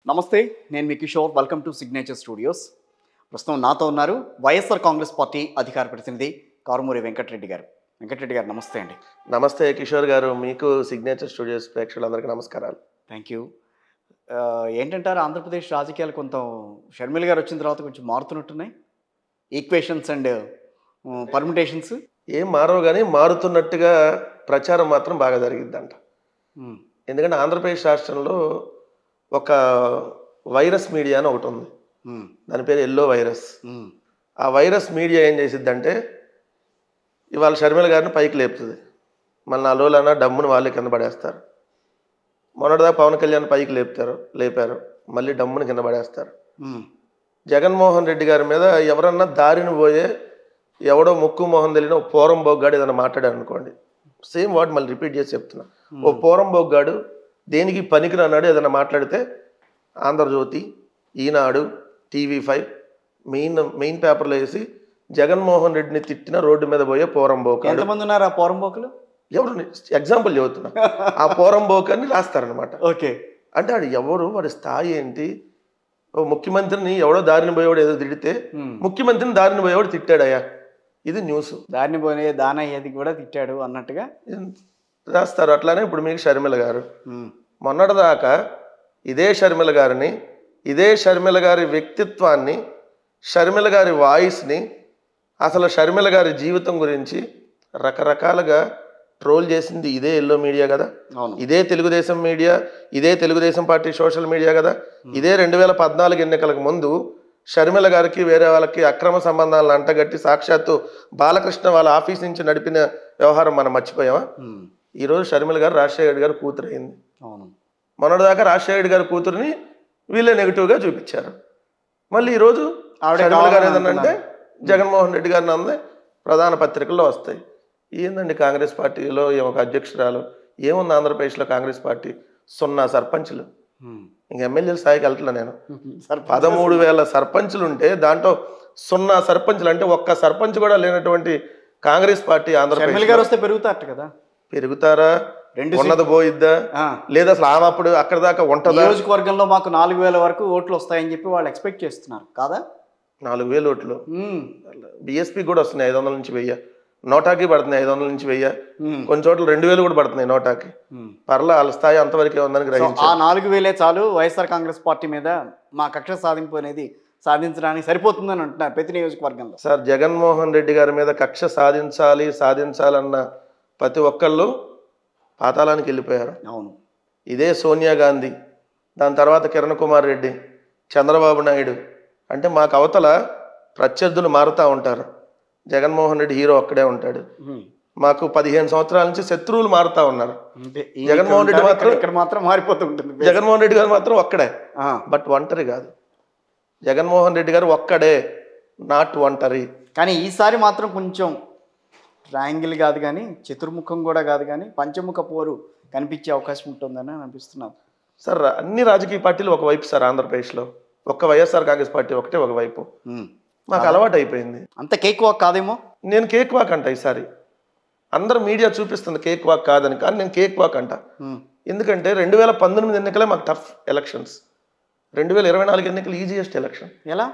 నమస్తే, నేను మీ Kishore. Welcome to signature studios. ప్రస్తుతం నాతో ఉన్నారు వైఎస్ఆర్ కాంగ్రెస్ పార్టీ అధికార ప్రతినిధి కారుమూరి వెంకటరెడ్డి గారు. వెంకటరెడ్డి గారు నమస్తే అండి. నమస్తే కిషోర్ గారు, మీకు సిగ్నేచర్ స్టూడియోస్ ప్రేక్షకులందరికీ నమస్కారాలు. Thank you. ఏంటంటారు, ఆంధ్రప్రదేశ్ రాజకీయాలు కొంత షర్మిల గారు వచ్చిన తర్వాత కొంచెం మారుతున్నట్టున్నాయి, ఈక్వేషన్స్ అండ్ పర్మిటేషన్స్ ఏం మారవు కానీ మారుతున్నట్టుగా ప్రచారం మాత్రం బాగా జరిగిద్దంట. ఎందుకంటే ఆంధ్రప్రదేశ్ రాష్ట్రంలో ఒక వైరస్ మీడియా అని ఒకటి ఉంది. దాని పేరు ఎల్లో వైరస్. ఆ వైరస్ మీడియా ఏం చేసిద్దంటే ఇవాళ షర్మిల గారిని పైకి లేపుతుంది, మళ్ళీ 4 రోజులైనా డమ్మును వాళ్ళే కింద పడేస్తారు. మొన్నటిదాకా పవన్ కళ్యాణ్ పైకి లేపారు, మళ్ళీ డమ్మును కింద పడేస్తారు. జగన్మోహన్ రెడ్డి గారి మీద ఎవరన్నా దారిని పోయే ఎవడో ముక్కు మొహం తెలియని ఓ పోరం బోగ్గాడు ఏదైనా మాట్లాడారు అనుకోండి, సేమ్ వర్డ్ మళ్ళీ రిపీట్ చేసి చెప్తున్నా, ఓ పోరం బోగ్గాడు దేనికి పనికిరాన్నాడు ఏదైనా మాట్లాడితే ఆంధ్రజ్యోతి, ఈనాడు, టీవీ5 మెయిన్ పేపర్లో వేసి జగన్మోహన్ రెడ్డిని తిట్టిన రోడ్డు మీద పోయే పోరంబోక. ఎంతమంది ఉన్నారు ఆ పోరంబోకులు? ఎవరు ఎగ్జాంపుల్ చెబుతున్నా, ఆ పోరంబోక అని రాస్తారనమాట. ఓకే, అంటే వాడు ఎవరు, వాడి స్థాయి ఏంటి? ఓ ముఖ్యమంత్రిని ఎవడో దారిని పోయేవాడు ఏదో తిడితే ముఖ్యమంత్రిని దారిని పోయేవాడు తిట్టాడయ్యా, ఇది న్యూస్. దారిని పోయే దానయ్యేది కూడా తిట్టాడు అన్నట్టుగా రాస్తారు. అట్లానే ఇప్పుడు మీకు షర్మిల గారు, మొన్నటిదాకా ఇదే షర్మిల గారిని, ఇదే షర్మిల గారి వ్యక్తిత్వాన్ని, షర్మిల గారి వాయిస్ని, అసలు షర్మిల గారి జీవితం గురించి రకరకాలుగా ట్రోల్ చేసింది ఇదే ఎల్లో మీడియా కదా, ఇదే తెలుగుదేశం మీడియా, ఇదే తెలుగుదేశం పార్టీ సోషల్ మీడియా కదా. ఇదే 2014 ఎన్నికలకు ముందు షర్మిల గారికి వేరే వాళ్ళకి అక్రమ సంబంధాలను అంటగట్టి సాక్షాత్తు బాలకృష్ణ వాళ్ళ ఆఫీస్ నుంచి నడిపిన వ్యవహారం మనం మర్చిపోయామా? ఈరోజు షర్మిల గారు రాజశేఖర రెడ్డి గారు కూతురు అయింది. మొన్నటిదాకా రాజశేఖర రెడ్డి గారి కూతురుని వీళ్ళే నెగిటివ్గా చూపించారు. మళ్ళీ ఈరోజు షర్మిల గారు ఏదన్నంటే జగన్మోహన్ రెడ్డి గారిని అందే ప్రధాన పత్రికల్లో వస్తాయి. ఏందండి కాంగ్రెస్ పార్టీలో ఒక అధ్యక్షురాలు ఏముంది? ఆంధ్రప్రదేశ్లో కాంగ్రెస్ పార్టీ 0 సర్పంచులు, ఇంక ఎమ్మెల్యేల స్థాయికి వెళ్తున్నా నేను. 13,000 సర్పంచులు ఉంటే దాంట్లో 0 సర్పంచులు, అంటే ఒక్క సర్పంచ్ కూడా లేనటువంటి కాంగ్రెస్ పార్టీ ఆంధ్రప్రదేశ్ గారు వస్తే పెరుగుతారట కదా. పెరుగుతారా? ఉన్నది పోయిద్దా? లేదా అసలు ఆమె అప్పుడు అక్కడ దాకా ఉంటుందా? నియోజకవర్గంలో మాకు 4,000 వరకు ఓట్లు వస్తాయని చెప్పి వాళ్ళు ఎక్స్పెక్ట్ చేస్తున్నారు కాదా? 4,000 ఓట్లు బిఎస్పీ కూడా వస్తున్నాయి, 500 నుంచి 1000. నోటాకి పడుతున్నాయి 500 నుంచి 1000. కొన్ని చోట్ల 2,000 కూడా పడుతున్నాయి నోటాకి. పర్లా వాళ్ళ స్థాయి అంతవరకే ఉందని గ్రహించారు. ఆ 4,000 చాలు వైఎస్ఆర్ కాంగ్రెస్ పార్టీ మీద మా కక్ష సాధింపు అనేది సాధించడానికి సరిపోతుందని అంటున్నారు ప్రతి నియోజకవర్గంలో. సార్, జగన్మోహన్ రెడ్డి గారి మీద కక్ష సాధించాలన్న ప్రతి ఒక్కళ్ళు పాతాళానికి వెళ్ళిపోయారు. అవును, ఇదే సోనియా గాంధీ, దాని తర్వాత కిరణ్ కుమార్ రెడ్డి, చంద్రబాబు నాయుడు, అంటే మాకు అవతల ప్రత్యర్థులు మారుతూ ఉంటారు, జగన్మోహన్ రెడ్డి హీరో ఒక్కడే ఉంటాడు. మాకు 15 సంవత్సరాల నుంచి శత్రువులు మారుతా ఉన్నారు. జగన్మోహన్ రెడ్డి మాత్రం మారిపోతుంటుంది. జగన్మోహన్ రెడ్డి గారు మాత్రం ఒక్కడే, బట్ ఒంటరి కాదు. జగన్మోహన్ రెడ్డి గారు ఒక్కడే, నాట్ ఒంటరి. కానీ ఈసారి మాత్రం కొంచెం ట్రయాంగిల్ కాదు కానీ చతుర్ముఖం కూడా కాదు కానీ పంచముఖ పోరు కనిపించే అవకాశం ఉంటుందని అనిపిస్తున్నారు. సార్, అన్ని రాజకీయ పార్టీలు ఒకవైపు సార్. ఆంధ్రప్రదేశ్లో ఒక్క వైఎస్ఆర్ కాంగ్రెస్ పార్టీ ఒకటే ఒకవైపు. మాకు అలవాటు అయిపోయింది. అంత కేక్ వాక్ కాదేమో. నేను కేక్ వాక్ అంట ఈసారి. అందరూ మీడియా చూపిస్తుంది కేక్ వాక్ కాదని, కానీ నేను కేక్ వాక్ అంట. ఎందుకంటే 2019 ఎన్నికలే మాకు టఫ్ ఎలక్షన్స్, 2024 ఎన్నికలు ఈజియెస్ట్ ఎలక్షన్. ఎలా?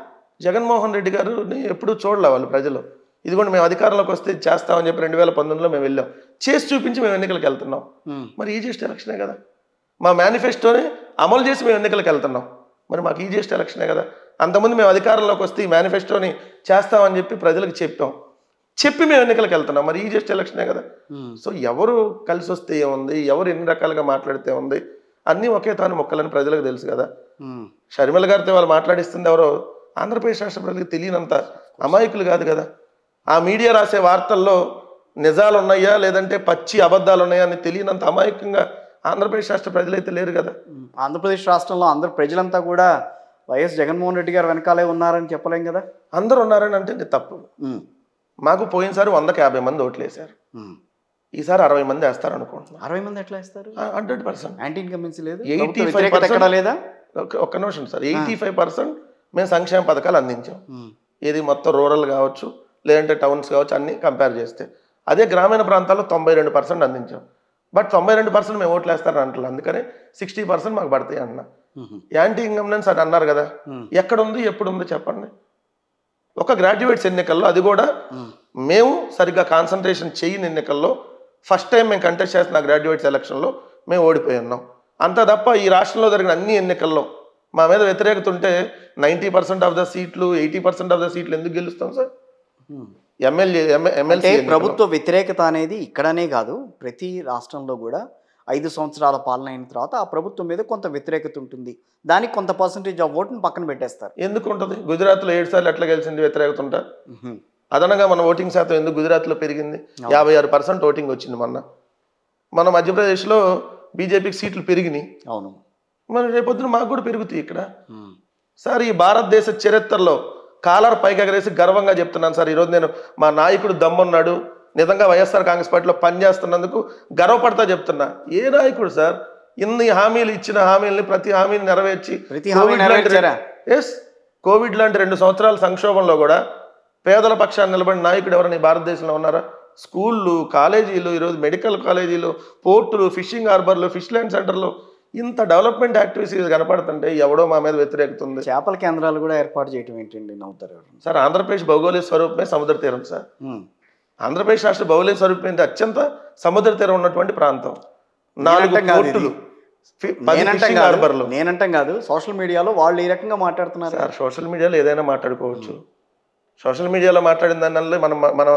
జగన్మోహన్ రెడ్డి గారిని ఎప్పుడూ చూడలే వాళ్ళు ప్రజలు. ఇదిగోండి మేము అధికారంలోకి వస్తే చేస్తామని చెప్పి 2019లో మేము వెళ్ళాం, చేసి చూపించి మేము ఎన్నికలకు వెళ్తున్నాం. మరి ఈజియెస్ట్ ఎలక్షనే కదా. మా మేనిఫెస్టోని అమలు చేసి మేము ఎన్నికలకు వెళ్తున్నాం, మరి మాకు ఈజియెస్ట్ ఎలక్షనే కదా. అంతకుముందు మేము అధికారంలోకి వస్తే ఈ మేనిఫెస్టోని చేస్తామని చెప్పి ప్రజలకు చెప్పి మేము ఎన్నికలకు వెళ్తున్నాం, మరి ఈజియెస్ట్ ఎలక్షనే కదా. సో ఎవరు కలిసి వస్తే ఏముంది, ఎవరు ఎన్ని రకాలుగా మాట్లాడితే ఉంది, అన్నీ ఒకే తాను మొక్కలని ప్రజలకు తెలుసు కదా. షర్మిల గారితో వాళ్ళు మాట్లాడిస్తుంది ఎవరో ఆంధ్రప్రదేశ్ రాష్ట్ర ప్రజలకు తెలియనంత అమాయకులు కాదు కదా. ఆ మీడియా రాసే వార్తల్లో నిజాలు ఉన్నాయా లేదంటే పచ్చి అబద్ధాలు ఉన్నాయా అని తెలియనంత అమాయకంగా ఆంధ్రప్రదేశ్ రాష్ట్ర ప్రజలైతే లేరు కదా. ఆంధ్రప్రదేశ్ రాష్ట్రంలో అందరు ప్రజలంతా కూడా వైఎస్ జగన్మోహన్ రెడ్డి గారు వెనకాలే ఉన్నారని చెప్పలేం కదా. అందరు ఉన్నారని అంటే తప్పు. మాకు పోయినసారి 100కి 50 మంది ఓట్లు వేశారు, ఈసారి 60 మంది వేస్తారు అనుకుంటున్నాను. 60 మంది ఎట్లా వేస్తారు? 100%. యాంటీ ఇన్కమెన్సీ లేదు, 85% లేదా? ఒక్క నిమిషం సార్, 85% మేము సంక్షేమ పథకాలు అందించాం. ఇది మొత్తం రూరల్ కావచ్చు లేదంటే టౌన్స్ కావచ్చు, అన్ని కంపేర్ చేస్తే. అదే గ్రామీణ ప్రాంతాల్లో 92% అందించాం. బట్ 92% మేము ఓట్లు వేస్తారని అంటున్నాం, అందుకనే 60% మాకు పడతాయి అంటున్నా. యాంటీ ఇన్కంబెన్స్ అని అన్నారు కదా, ఎక్కడ ఉంది ఎప్పుడు ఉంది చెప్పండి. ఒక గ్రాడ్యుయేట్స్ ఎన్నికల్లో, అది కూడా మేము సరిగ్గా కాన్సన్ట్రేషన్ చేయని ఎన్నికల్లో ఫస్ట్ టైం మేము కంటెస్ట్ చేస్తున్న గ్రాడ్యుయేట్స్ ఎలక్షన్లో మేము ఓడిపోయి ఉన్నాం. అంత తప్ప ఈ రాష్ట్రంలో జరిగిన అన్ని ఎన్నికల్లో మా మీద వ్యతిరేకత ఉంటే 90% ఆఫ్ ద సీట్లు 80% ఆఫ్ ద సీట్లు ఎందుకు గెలుస్తాం సార్? ఎమ్మెల్సీ ప్రభుత్వ వ్యతిరేకత అనేది ఇక్కడనే కాదు, ప్రతి రాష్ట్రంలో కూడా 5 సంవత్సరాల పాలన అయిన తర్వాత ఆ ప్రభుత్వం మీద కొంత వ్యతిరేకత ఉంటుంది. దానికి కొంత పర్సంటేజ్ ఆఫ్ ఓటును పక్కన పెట్టేస్తారు. ఎందుకు ఉంటుంది? గుజరాత్లో 7 సార్లు ఎట్లా గెలిచింది వ్యతిరేకత ఉంటా? అదనంగా మన ఓటింగ్ శాతం ఎందుకు గుజరాత్లో పెరిగింది? 56% ఓటింగ్ వచ్చింది మొన్న. మన మధ్యప్రదేశ్లో బీజేపీకి సీట్లు పెరిగినాయి. అవును, మరి రేపొద్దున మాకు కూడా పెరుగుతాయి ఇక్కడ. సార్, ఈ భారతదేశ చరిత్రలో కాలర్ పైకి ఎగరేసి గర్వంగా చెప్తున్నాను సార్, ఈరోజు నేను మా నాయకుడు దమ్మున్నాడు, నిజంగా వైఎస్ఆర్ కాంగ్రెస్ పార్టీలో పనిచేస్తున్నందుకు గర్వపడతా చెప్తున్నా. ఏ నాయకుడు సార్ ఇన్ని హామీలు ఇచ్చిన హామీలని ప్రతి హామీని నెరవేర్చి కోవిడ్ లాంటి 2 సంవత్సరాల సంక్షోభంలో కూడా పేదల పక్షాన్ని నిలబడిన నాయకుడు ఎవరైనా భారతదేశంలో ఉన్నారా? స్కూళ్ళు, కాలేజీలు, ఈరోజు మెడికల్ కాలేజీలు, పోర్టులు, ఫిషింగ్ హార్బర్లు, ఫిష్ ల్యాండ్ సెంటర్లు, ఇంత డెవలప్మెంట్ యాక్టివిటీస్ కనపడుతుంటే ఎవడో మా మీద వ్యతిరేకత ఉంది. చేపల కేంద్రాలు కూడా ఏర్పాటు చేయడం ఏంటండి నవ్వుతారు సార్? ఆంధ్రప్రదేశ్ భౌగోళిక స్వరూపమే సముద్ర తీరం సార్. ఆంధ్రప్రదేశ్ రాష్ట్ర భౌగోళిక స్వరూపం అత్యంత సముద్ర తీరం ఉన్నటువంటి ప్రాంతం. 4 పోర్టులు, నేనంటాం కాదు, సోషల్ మీడియాలో వాళ్ళు ఈ రకంగా మాట్లాడుతున్నారు సార్. సోషల్ మీడియాలో ఏదైనా మాట్లాడుకోవచ్చు. సోషల్ మీడియాలో మాట్లాడిన దానివల్ల మన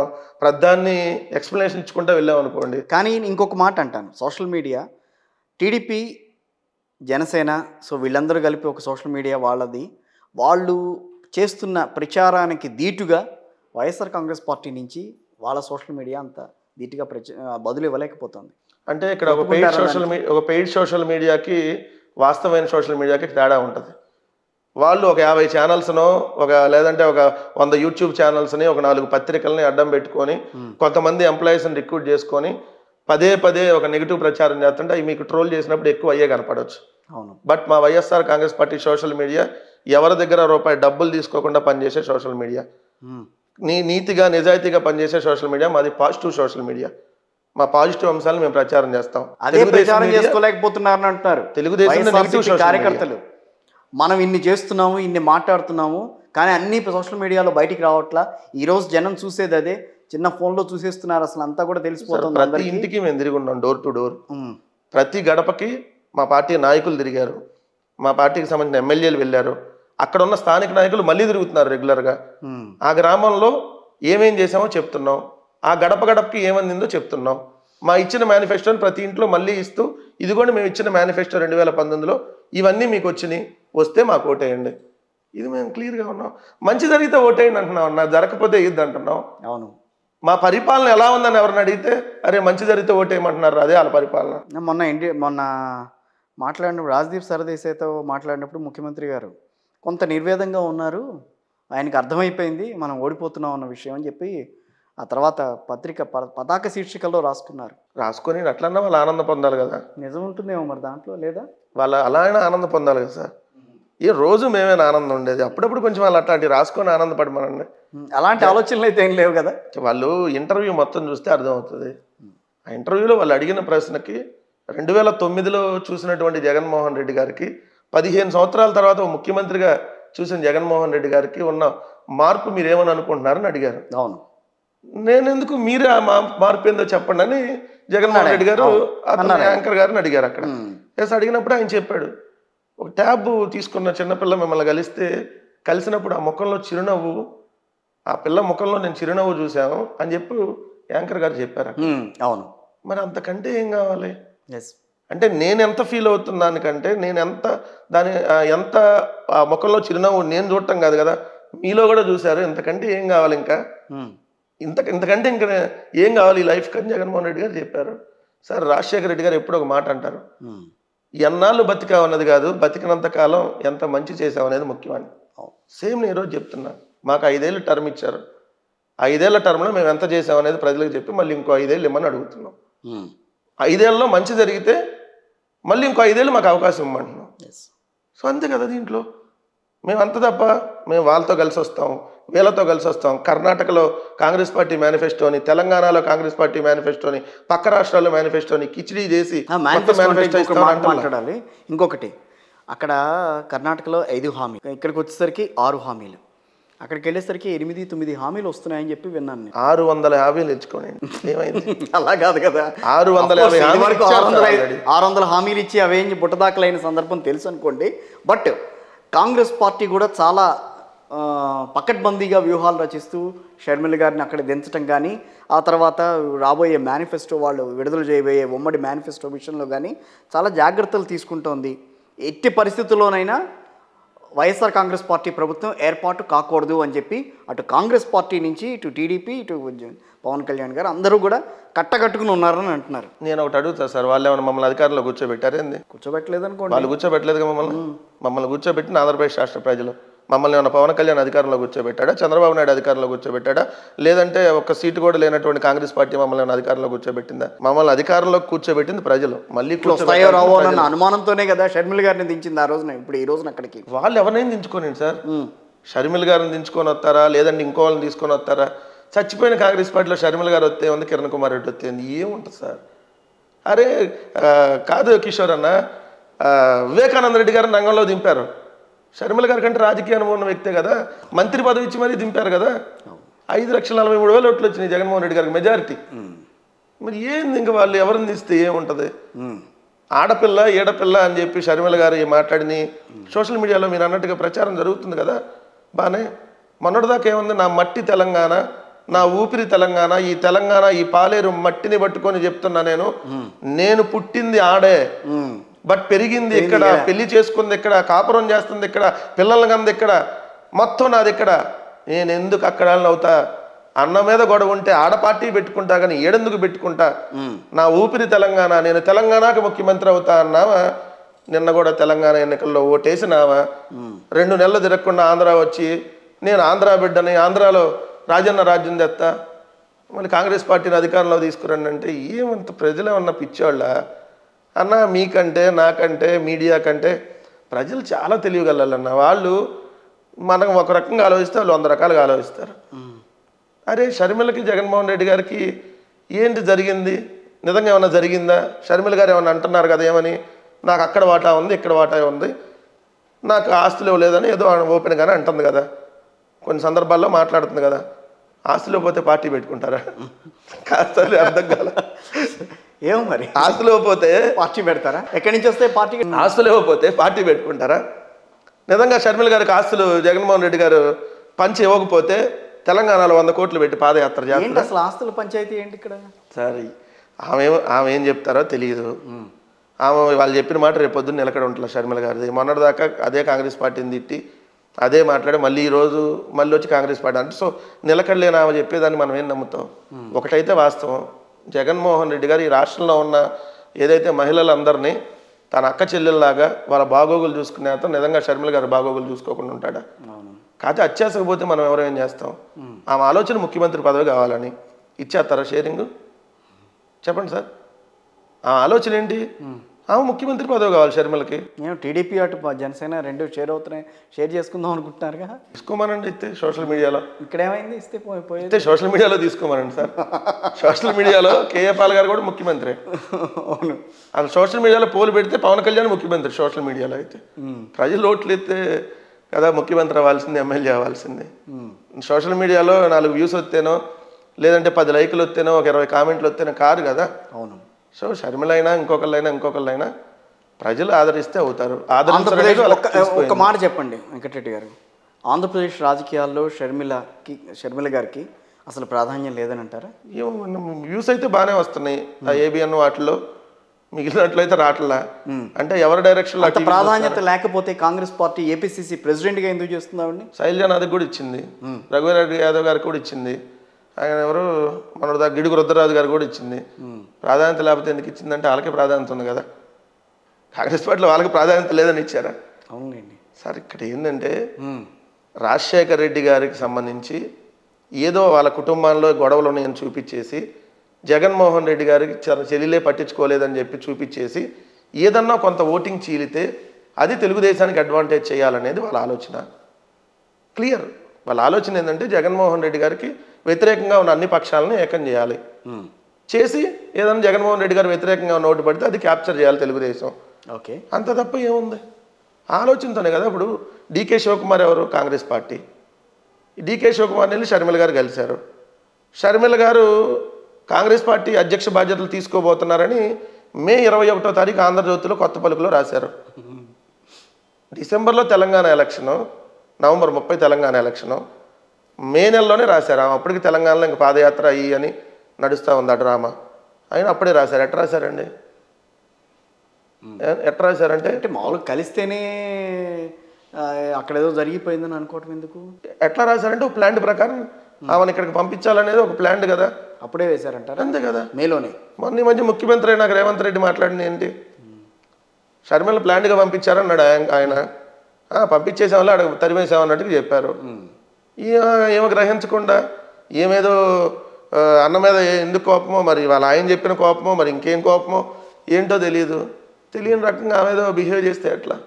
ప్రధాన్ని ఎక్స్ప్లెనేషన్ ఇచ్చుకుంటూ వెళ్ళాం అనుకోండి. కానీ ఇంకొక మాట అంటాను, social media TDP, Janasena, so వీళ్ళందరూ కలిపి ఒక సోషల్ మీడియా వాళ్ళది, వాళ్ళు చేస్తున్న ప్రచారానికి ధీటుగా వైఎస్ఆర్ కాంగ్రెస్ పార్టీ నుంచి వాళ్ళ సోషల్ మీడియా అంత ధీటుగా బదులు ఇవ్వలేకపోతుంది. అంటే ఇక్కడ ఒక పెయిడ్ సోషల్ మీడియాకి వాస్తవమైన సోషల్ మీడియాకి తేడా ఉంటుంది. వాళ్ళు ఒక 50 ఛానల్స్నో లేదంటే ఒక 100 యూట్యూబ్ ఛానల్స్ని, ఒక 4 పత్రికల్ని అడ్డం పెట్టుకొని కొంతమంది ఎంప్లాయీస్ని రిక్రూట్ చేసుకొని పదే ఒక నెగిటివ్ ప్రచారం చేస్తుంటే అవి మీకు ట్రోల్ చేసినప్పుడు ఎక్కువ అయ్యే కనపడవచ్చు. అవును. బట్ మా YSR Congress party social media ఎవరి దగ్గర రూపాయి డబ్బులు తీసుకోకుండా పనిచేసే సోషల్ మీడియా, నీతిగా నిజాయితీగా పనిచేసే సోషల్ మీడియా మాది. పాజిటివ్ సోషల్ మీడియా, మా పాజిటివ్ అంశాలు మేము ప్రచారం చేస్తాం. అదే ప్రచారం చేసుకోలేకపోతున్నారని అంటున్నారు తెలుగుదేశం కార్యకర్తలు. మనం ఇన్ని చేస్తున్నాము, ఇన్ని మాట్లాడుతున్నాము, కానీ అన్ని సోషల్ మీడియాలో బయటికి రావట్లా. ఈరోజు జనం చూసేది అదే, చిన్న ఫోన్లో చూసేస్తున్నారు, అసలు అంతా కూడా తెలిసిపోతుంది. ప్రతి ఇంటికి మేము తిరిగి ఉన్నాం, డోర్ టు డోర్. ప్రతి గడపకి మా పార్టీ నాయకులు తిరిగారు, మా పార్టీకి సంబంధించిన ఎమ్మెల్యేలు వెళ్ళారు, అక్కడ ఉన్న స్థానిక నాయకులు మళ్ళీ తిరుగుతున్నారు రెగ్యులర్గా. ఆ గ్రామంలో ఏమేం చేసామో చెప్తున్నాం, ఆ గడపకి ఏమందిందో చెప్తున్నాం. మా ఇచ్చిన మేనిఫెస్టోని ప్రతి ఇంట్లో మళ్ళీ ఇస్తూ, ఇదిగోండి మేము ఇచ్చిన మేనిఫెస్టో 2019లో ఇవన్నీ మీకు వచ్చినాయి, వస్తే మాకు ఓటేయండి. ఇది మేము క్లియర్గా ఉన్నాం. మంచి జరిగితే ఓటేయండి అంటున్నాం, నా జరగకపోతే ఇద్ది అంటున్నాం. అవును. మా పరిపాలన ఎలా ఉందని ఎవరిని అడిగితే అరే మంచి జరిగితే ఓటేయమంటున్నారు, అదే వాళ్ళ పరిపాలన. మొన్న మాట్లాడినప్పుడు రాజ్దీప్ సరదేశాయ్తో మాట్లాడినప్పుడు ముఖ్యమంత్రి గారు కొంత నిర్వేదంగా ఉన్నారు, ఆయనకు అర్థమైపోయింది మనం ఓడిపోతున్నాం అన్న విషయం అని చెప్పి ఆ తర్వాత పతాక శీర్షికల్లో రాసుకొని అట్లన్నా వాళ్ళు ఆనందం పొందాలి కదా. నిజం ఉంటుందేమో మరి దాంట్లో, లేదా వాళ్ళు అలా అయినా ఆనందం పొందాలి కదా సార్. ఈ రోజు మేమేనా ఆనందం ఉండేది? అప్పుడప్పుడు కొంచెం వాళ్ళు అట్లాంటివి రాసుకొని ఆనందపడమనండి. అలాంటి ఆలోచనలు అయితే ఏం లేవు కదా. వాళ్ళు ఇంటర్వ్యూ మొత్తం చూస్తే అర్థమవుతుంది. ఆ ఇంటర్వ్యూలో వాళ్ళు అడిగిన ప్రశ్నకి 2009లో చూసినటువంటి జగన్మోహన్ రెడ్డి గారికి 15 సంవత్సరాల తర్వాత ముఖ్యమంత్రిగా చూసిన జగన్మోహన్ రెడ్డి గారికి ఉన్న మార్పు మీరేమని అనుకుంటున్నారని అడిగారు. అవును. నేను ఎందుకు, మీరే ఆ మార్పు ఏందో చెప్పండి అని జగన్మోహన్ రెడ్డి గారు యాంకర్ గారిని అడిగారు అక్కడ. అడిగినప్పుడు ఆయన చెప్పాడు, ఒక ట్యాబ్ తీసుకున్న చిన్నపిల్ల మిమ్మల్ని కలిసినప్పుడు ఆ ముఖంలో చిరునవ్వు, ఆ పిల్ల ముఖంలో నేను చిరునవ్వు చూశాను అని చెప్పి యాంకర్ గారు చెప్పారు. అవును. మరి అంతకంటే ఏం కావాలి? అంటే నేను ఎంత ఫీల్ అవుతున్నానికంటే నేను ఎంత ఆ ముఖంలో చిరునవ్వు నేను చూడటం కాదు కదా, మీలో కూడా చూశారు. ఇంతకంటే ఏం కావాలి? ఇంకా ఇంతకంటే ఇంకా ఏం కావాలి ఈ లైఫ్ అని జగన్మోహన్ రెడ్డి గారు చెప్పారు. సార్, రాజశేఖర రెడ్డి గారు ఎప్పుడు ఒక మాట అంటారు, ఎన్నాళ్ళు బతికా ఉన్నది కాదు, బతికినంత కాలం ఎంత మంచి చేసావు అనేది ముఖ్యమని. సేమ్ నేను ఈరోజు చెప్తున్నా, మాకు 5 ఏళ్ళు టర్మ్ ఇచ్చారు, 5 ఏళ్ల టర్మ్లో మేము ఎంత చేసాం అనేది ప్రజలకు చెప్పి మళ్ళీ ఇంకో 5 ఏళ్ళు ఇమ్మని అడుగుతున్నాం. 5 ఏళ్ళలో మంచి జరిగితే మళ్ళీ ఇంకో 5 ఏళ్ళు మాకు అవకాశం ఇమ్మంటున్నాం. సో అంతే కదా. దీంట్లో మేము అంత తప్ప మేము వాళ్ళతో కలిసి వస్తాం, వీళ్ళతో కలిసి వస్తాం. కర్ణాటకలో కాంగ్రెస్ పార్టీ మేనిఫెస్టోని, తెలంగాణలో కాంగ్రెస్ పార్టీ మేనిఫెస్టోని, పక్క రాష్ట్రాల్లో మేనిఫెస్టోని కిచిడీ చేసి మాట్లాడాలి. ఇంకొకటి, అక్కడ కర్ణాటకలో 5 హామీలు, ఇక్కడికి వచ్చేసరికి 6 హామీలు, అక్కడికి వెళ్ళేసరికి 8-9 హామీలు వస్తున్నాయని చెప్పి విన్నాను నేను. 650 తెచ్చుకోండి, ఏమైంది? అలా కాదు కదా, 650 ఇది వరకు హామీలు 600 హామీలు ఇచ్చి అవేం బుట్టదాఖలైన సందర్భం తెలుసు అనుకోండి. బట్ కాంగ్రెస్ పార్టీ కూడా చాలా పకడ్బందీగా వ్యూహాలు రచిస్తూ షర్మిల గారిని అక్కడ దించడం కానీ, ఆ తర్వాత రాబోయే మేనిఫెస్టో వాళ్ళు విడుదల చేయబోయే ఉమ్మడి మేనిఫెస్టో విషయంలో కానీ చాలా జాగ్రత్తలు తీసుకుంటోంది. ఎట్టి పరిస్థితుల్లోనైనా వైఎస్ఆర్ కాంగ్రెస్ పార్టీ ప్రభుత్వం ఏర్పాటు కాకూడదు అని చెప్పి అటు కాంగ్రెస్ పార్టీ నుంచి ఇటు టీడీపీ ఇటు పవన్ కళ్యాణ్ గారు అందరూ కూడా కట్టకట్టుకుని ఉన్నారని అంటున్నారు. నేను ఒకటి అడుగుతా సార్, వాళ్ళు ఏమైనా మమ్మల్ని అధికారంలో కూర్చోబెట్టారేంది? కూర్చోబెట్టలేదు అనుకోండి. వాళ్ళు కూర్చోబెట్టలేదుగా మమ్మల్ని కూర్చోబెట్టిన ఆంధ్రప్రదేశ్ రాష్ట్ర ప్రజలు. మమ్మల్ని ఏమైనా పవన్ కళ్యాణ్ అధికారంలో కూర్చోబెట్టాడా, చంద్రబాబు నాయుడు అధికారంలో కూర్చోబెట్టాడా, లేదంటే ఒక్క సీటు కూడా లేనటువంటి కాంగ్రెస్ పార్టీ మమ్మల్ని ఏమైనా అధికారంలో కూర్చోబెట్టిందా? మమ్మల్ని అధికారంలో కూర్చోబెట్టింది ప్రజలు. మళ్ళీ వస్తాయో రావో అన్న అనుమానంతోనే కదా షర్మిల గారిని దించింది ఆ రోజున. ఇప్పుడు ఈ రోజున అక్కడికి వాళ్ళు ఎవరినైనా దించుకోండి సార్, షర్మిల గారిని దించుకొని వస్తారా, లేదంటే ఇంకో వాళ్ళని తీసుకొని వస్తారా? చచ్చిపోయిన కాంగ్రెస్ పార్టీలో షర్మిల గారు వస్తే ఉంది, కిరణ్ కుమార్ రెడ్డి వస్తే ఉంది, ఏముంటుంది సార్? అరే కాదు కిషోర్ అన్న, వివేకానంద రెడ్డి గారిని రంగంలో దింపారు. షర్మిల గారి కంటే రాజకీయ అనుభవం ఉన్న వ్యక్తే కదా, మంత్రి పదవి ఇచ్చి మరీ దింపారు కదా. 5,43,000 ఓట్లు వచ్చినాయి జగన్మోహన్ రెడ్డి గారికి మెజారిటీ. మరి ఏంది ఇంకా వాళ్ళు ఎవరిని తీస్తే ఏముంటుంది? ఆడపిల్ల ఏడపిల్ల అని చెప్పి షర్మిల గారు మాట్లాడిని సోషల్ మీడియాలో మీరు అన్నట్టుగా ప్రచారం జరుగుతుంది కదా, బాగానే. మొన్నటిదాకా ఏముంది, నా మట్టి తెలంగాణ, నా ఊపిరి తెలంగాణ, ఈ తెలంగాణ ఈ పాలేరు మట్టిని పట్టుకొని చెప్తున్నా నేను పుట్టింది ఆడే, బట్ పెరిగింది ఇక్కడ, పెళ్లి చేసుకుంది ఇక్కడ, కాపురం చేస్తుంది ఇక్కడ, పిల్లల్ని కంది ఇక్కడ, మొత్తం నాది ఇక్కడ, నేను ఎందుకు అక్కడ అవుతా? అన్న మీద గొడవ ఉంటే ఆడ పార్టీ పెట్టుకుంటా కానీ ఏడెందుకు పెట్టుకుంటా? నా ఊపిరి తెలంగాణ, నేను తెలంగాణకి ముఖ్యమంత్రి అవుతా అన్నావా? నిన్న కూడా తెలంగాణ ఎన్నికల్లో ఓటేసినావా? 2 నెలలు తిరగకుండా ఆంధ్ర వచ్చి నేను ఆంధ్ర బిడ్డని, ఆంధ్రాలో రాజన్న రాజ్యం తెస్తా, మళ్ళీ కాంగ్రెస్ పార్టీని అధికారంలో తీసుకురండి అంటే ఏమంత ప్రజలు ఏమన్నా పిచ్చోళ్ళ అన్న? మీకంటే నాకంటే మీడియా కంటే ప్రజలు చాలా తెలియగలరన్న. వాళ్ళు మనం ఒక రకంగా ఆలోచిస్తే వాళ్ళు 100 రకాలుగా ఆలోచిస్తారు. అరే షర్మిలకి జగన్మోహన్ రెడ్డి గారికి ఏంటి జరిగింది? నిజంగా ఏమన్నా జరిగిందా? షర్మిల గారు ఏమన్నా అంటున్నారు కదా ఏమని, నాకు అక్కడ వాటా ఉంది, ఇక్కడ వాటా ఉంది, నాకు ఆస్తులు లేదని ఏదో ఓపెన్గానే అంటుంది కదా, కొన్ని సందర్భాల్లో మాట్లాడుతుంది కదా. ఆస్తులు పోతే పార్టీ పెట్టుకుంటారా? కాస్త అర్థం కాల. ఏమో మరి, ఆస్తులు పోతే పార్టీ పెడతారా? ఎక్కడి నుంచి వస్తే పార్టీ? ఆస్తులు ఇవ్వకపోతే పార్టీ పెట్టుకుంటారా? నిజంగా షర్మిల గారికి ఆస్తులు జగన్మోహన్ రెడ్డి గారు పంచి ఇవ్వకపోతే తెలంగాణలో 100 కోట్లు పెట్టి పాదయాత్ర చేస్తారు. అసలు ఆస్తుల పంచాయతీ ఏంటి ఇక్కడ? సరే, ఆమె ఏం చెప్తారో తెలియదు. ఆమె వాళ్ళు చెప్పిన మాట రేపు పొద్దున్న నిలకడ ఉంటుంది షర్మిల గారిది. మొన్నటిదాకా అదే కాంగ్రెస్ పార్టీని తిట్టి అదే మాట్లాడి మళ్ళీ ఈరోజు మళ్ళీ వచ్చి కాంగ్రెస్ పార్టీ అంటే, సో నిలకడలేని ఆమె చెప్పేదాన్ని మనం ఏం నమ్ముతాం? ఒకటైతే వాస్తవం, జగన్మోహన్ రెడ్డి గారు ఈ రాష్ట్రంలో ఉన్న ఏదైతే మహిళలందరినీ తన అక్క చెల్లెల్లాగా వాళ్ళ బాగోగులు చూసుకునే అతను నిజంగా షర్మిల గారు బాగోగులు చూసుకోకుండా ఉంటాడా? కాకపోతే అత్యాసకపోతే మనం ఎవరు ఏం చేస్తాం? ఆమె ఆలోచన ముఖ్యమంత్రి పదవి కావాలని ఇచ్చేస్తారా షేరింగ్? చెప్పండి సార్, ఆ ఆలోచన ఏంటి? ఆమె ముఖ్యమంత్రి పదవి కావాలి షర్మిలకి. నేను టీడీపీ అటు జనసేన 2 షేర్ అవుతున్నాయి, షేర్ చేసుకుందాం అనుకుంటున్నారుగా. తీసుకోమనండి ఇస్తే సోషల్ మీడియాలో. ఇక్కడ ఏమైంది? ఇస్తే సోషల్ మీడియాలో తీసుకోమనండి సార్. సోషల్ మీడియాలో కేఏ పాల్ గారు కూడా ముఖ్యమంత్రి. అవును, అసలు సోషల్ మీడియాలో పోలు పెడితే పవన్ కళ్యాణ్ ముఖ్యమంత్రి సోషల్ మీడియాలో. అయితే ప్రజలు ఓట్లు ఎత్తే కదా ముఖ్యమంత్రి అవ్వాల్సింది, ఎమ్మెల్యే అవ్వాల్సింది. సోషల్ మీడియాలో 4 వ్యూస్ వస్తేనో లేదంటే 10 లైకులు వస్తేనో ఒక 20 కామెంట్లు వస్తేనో కాదు కదా. అవును. సో షర్మిలైనా ఇంకొకళ్ళైనా ప్రజలు ఆదరిస్తే అవుతారు. ఒక మాట చెప్పండి వెంకటరెడ్డి గారు, ఆంధ్రప్రదేశ్ రాజకీయాల్లో షర్మిల గారికి అసలు ప్రాధాన్యం లేదని అంటారా? ఏమో వ్యూస్ అయితే బాగానే వస్తున్నాయి ఆ ఏబిఎన్ వాటిలో, మిగిలినట్లయితే రావట్లా. అంటే ఎవరి డైరెక్షన్ ప్రాధాన్యత లేకపోతే కాంగ్రెస్ పార్టీ ఏపీసీసీ ప్రెసిడెంట్గా ఎందుకు చేస్తుంది ఆవిడని? శైలజానాథ్కి కూడా ఇచ్చింది, రఘువీరెడ్డి యాదవ్ గారికి కూడా ఇచ్చింది, ఆయన ఎవరు మన గిడుగు రుద్రరాజు గారు కూడా ఇచ్చింది. ప్రాధాన్యత లేకపోతే ఎందుకు ఇచ్చిందంటే వాళ్ళకే ప్రాధాన్యత ఉంది కదా. కాంగ్రెస్ పార్టీలో వాళ్ళకి ప్రాధాన్యత లేదని ఇచ్చారా? అవునండి సార్, ఇక్కడ ఏంటంటే రాజశేఖర్ రెడ్డి గారికి సంబంధించి ఏదో వాళ్ళ కుటుంబంలో గొడవలు ఉన్నాయని చూపించేసి, జగన్మోహన్ రెడ్డి గారికి చెల్లిలే పట్టించుకోలేదని చెప్పి చూపించేసి ఏదన్నా కొంత ఓటింగ్ చీలితే అది తెలుగుదేశానికి అడ్వాంటేజ్ చేయాలనేది వాళ్ళ ఆలోచన. క్లియర్. వాళ్ళ ఆలోచన ఏంటంటే జగన్మోహన్ రెడ్డి గారికి వ్యతిరేకంగా ఉన్న అన్ని పక్షాలను ఏకం చేయాలి, చేసి ఏదైనా జగన్మోహన్ రెడ్డి గారు వ్యతిరేకంగా ఉన్న ఓటు పడితే అది క్యాప్చర్ చేయాలి తెలుగుదేశం. ఓకే, అంత తప్ప ఏముంది? ఆలోచనతోనే కదా. ఇప్పుడు డీకే శివకుమార్ ఎవరు? కాంగ్రెస్ పార్టీ. డీకే శివకుమార్ని వెళ్ళి షర్మిల గారు కలిశారు. షర్మిల గారు కాంగ్రెస్ పార్టీ అధ్యక్ష బాధ్యతలు తీసుకోబోతున్నారని మే 21వ తారీఖు ఆంధ్రజ్యోతిలో కొత్త పలుకులో రాశారు. డిసెంబర్లో Telangana election, November 30 Telangana election, May నెలలోనే రాశారు. అప్పటికి తెలంగాణలో ఇంక పాదయాత్ర అయ్యి అని నడుస్తూ ఉంది ఆ డ్రామా. అయినా అప్పుడే రాశారు. ఎట్లా రాశారండి? ఎట్లా రాశారంటే అంటే మామూలుగా కలిస్తేనే అక్కడ ఏదో జరిగిపోయిందని అనుకోవటం ఎందుకు? ఎట్లా రాశారంటే ఒక ప్లాన్ ప్రకారం ఆమెను ఇక్కడికి పంపించాలనేది ఒక ప్లాన్ కదా. అప్పుడే వేశారంటారు. అంతే కదా. మేలోనే మొన్న ఈ మధ్య ముఖ్యమంత్రి అయినాక రేవంత్ రెడ్డి మాట్లాడింది ఏంటి? షర్మిల ప్లాన్గా పంపించారన్నాడు ఆయన. పంపించేసాం వల్ల అక్కడ తరిమేసామన్నట్టుగా చెప్పారు. ఏమో గ్రహించకుండా ఏమేదో అన్న మీద ఎందుకు కోపమో, మరి వాళ్ళ ఆయన చెప్పిన కోపమో, మరి ఇంకేం కోపమో ఏంటో తెలియని రకంగా ఆమెదో బిహేవ్ చేస్తే ఎట్లా?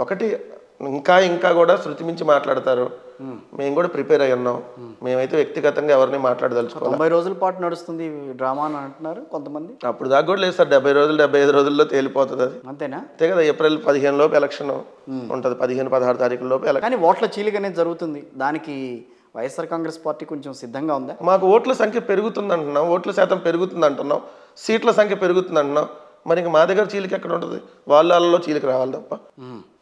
ఒకటి ఇంకా కూడా శృతి మించి మాట్లాడతారు. మేము కూడా ప్రిపేర్ అయ్యి ఉన్నాం. మేమైతే వ్యక్తిగతంగా ఎవరిని మాట్లాడదలుచుకోవాలి. 90 రోజుల పాటు నడుస్తుంది డ్రామా అని అంటున్నారు కొంతమంది. అప్పుడు దాకా కూడా లేదు సార్. 70 రోజులు 75 రోజుల్లో తేలిపోతుంది అది. అంతేనా? అంతే కదా. ఏప్రిల్ 15 లోపు ఎలక్షన్ ఉంటుంది. 15-16 తారీఖుల లోపు ఎలక్షన్. కానీ ఓట్ల చీలిక అనేది జరుగుతుంది. దానికి వైఎస్ఆర్ కాంగ్రెస్ పార్టీ కొంచెం సిద్ధంగా ఉందా? మాకు ఓట్ల సంఖ్య పెరుగుతుంది అంటున్నాం, ఓట్ల శాతం పెరుగుతుంది అంటున్నాం, సీట్ల సంఖ్య పెరుగుతుంది అంటున్నాం. మరి ఇంక మా దగ్గర చీలిక ఎక్కడ ఉంటుంది? వాళ్ళలో చీలిక రావాలి తప్ప.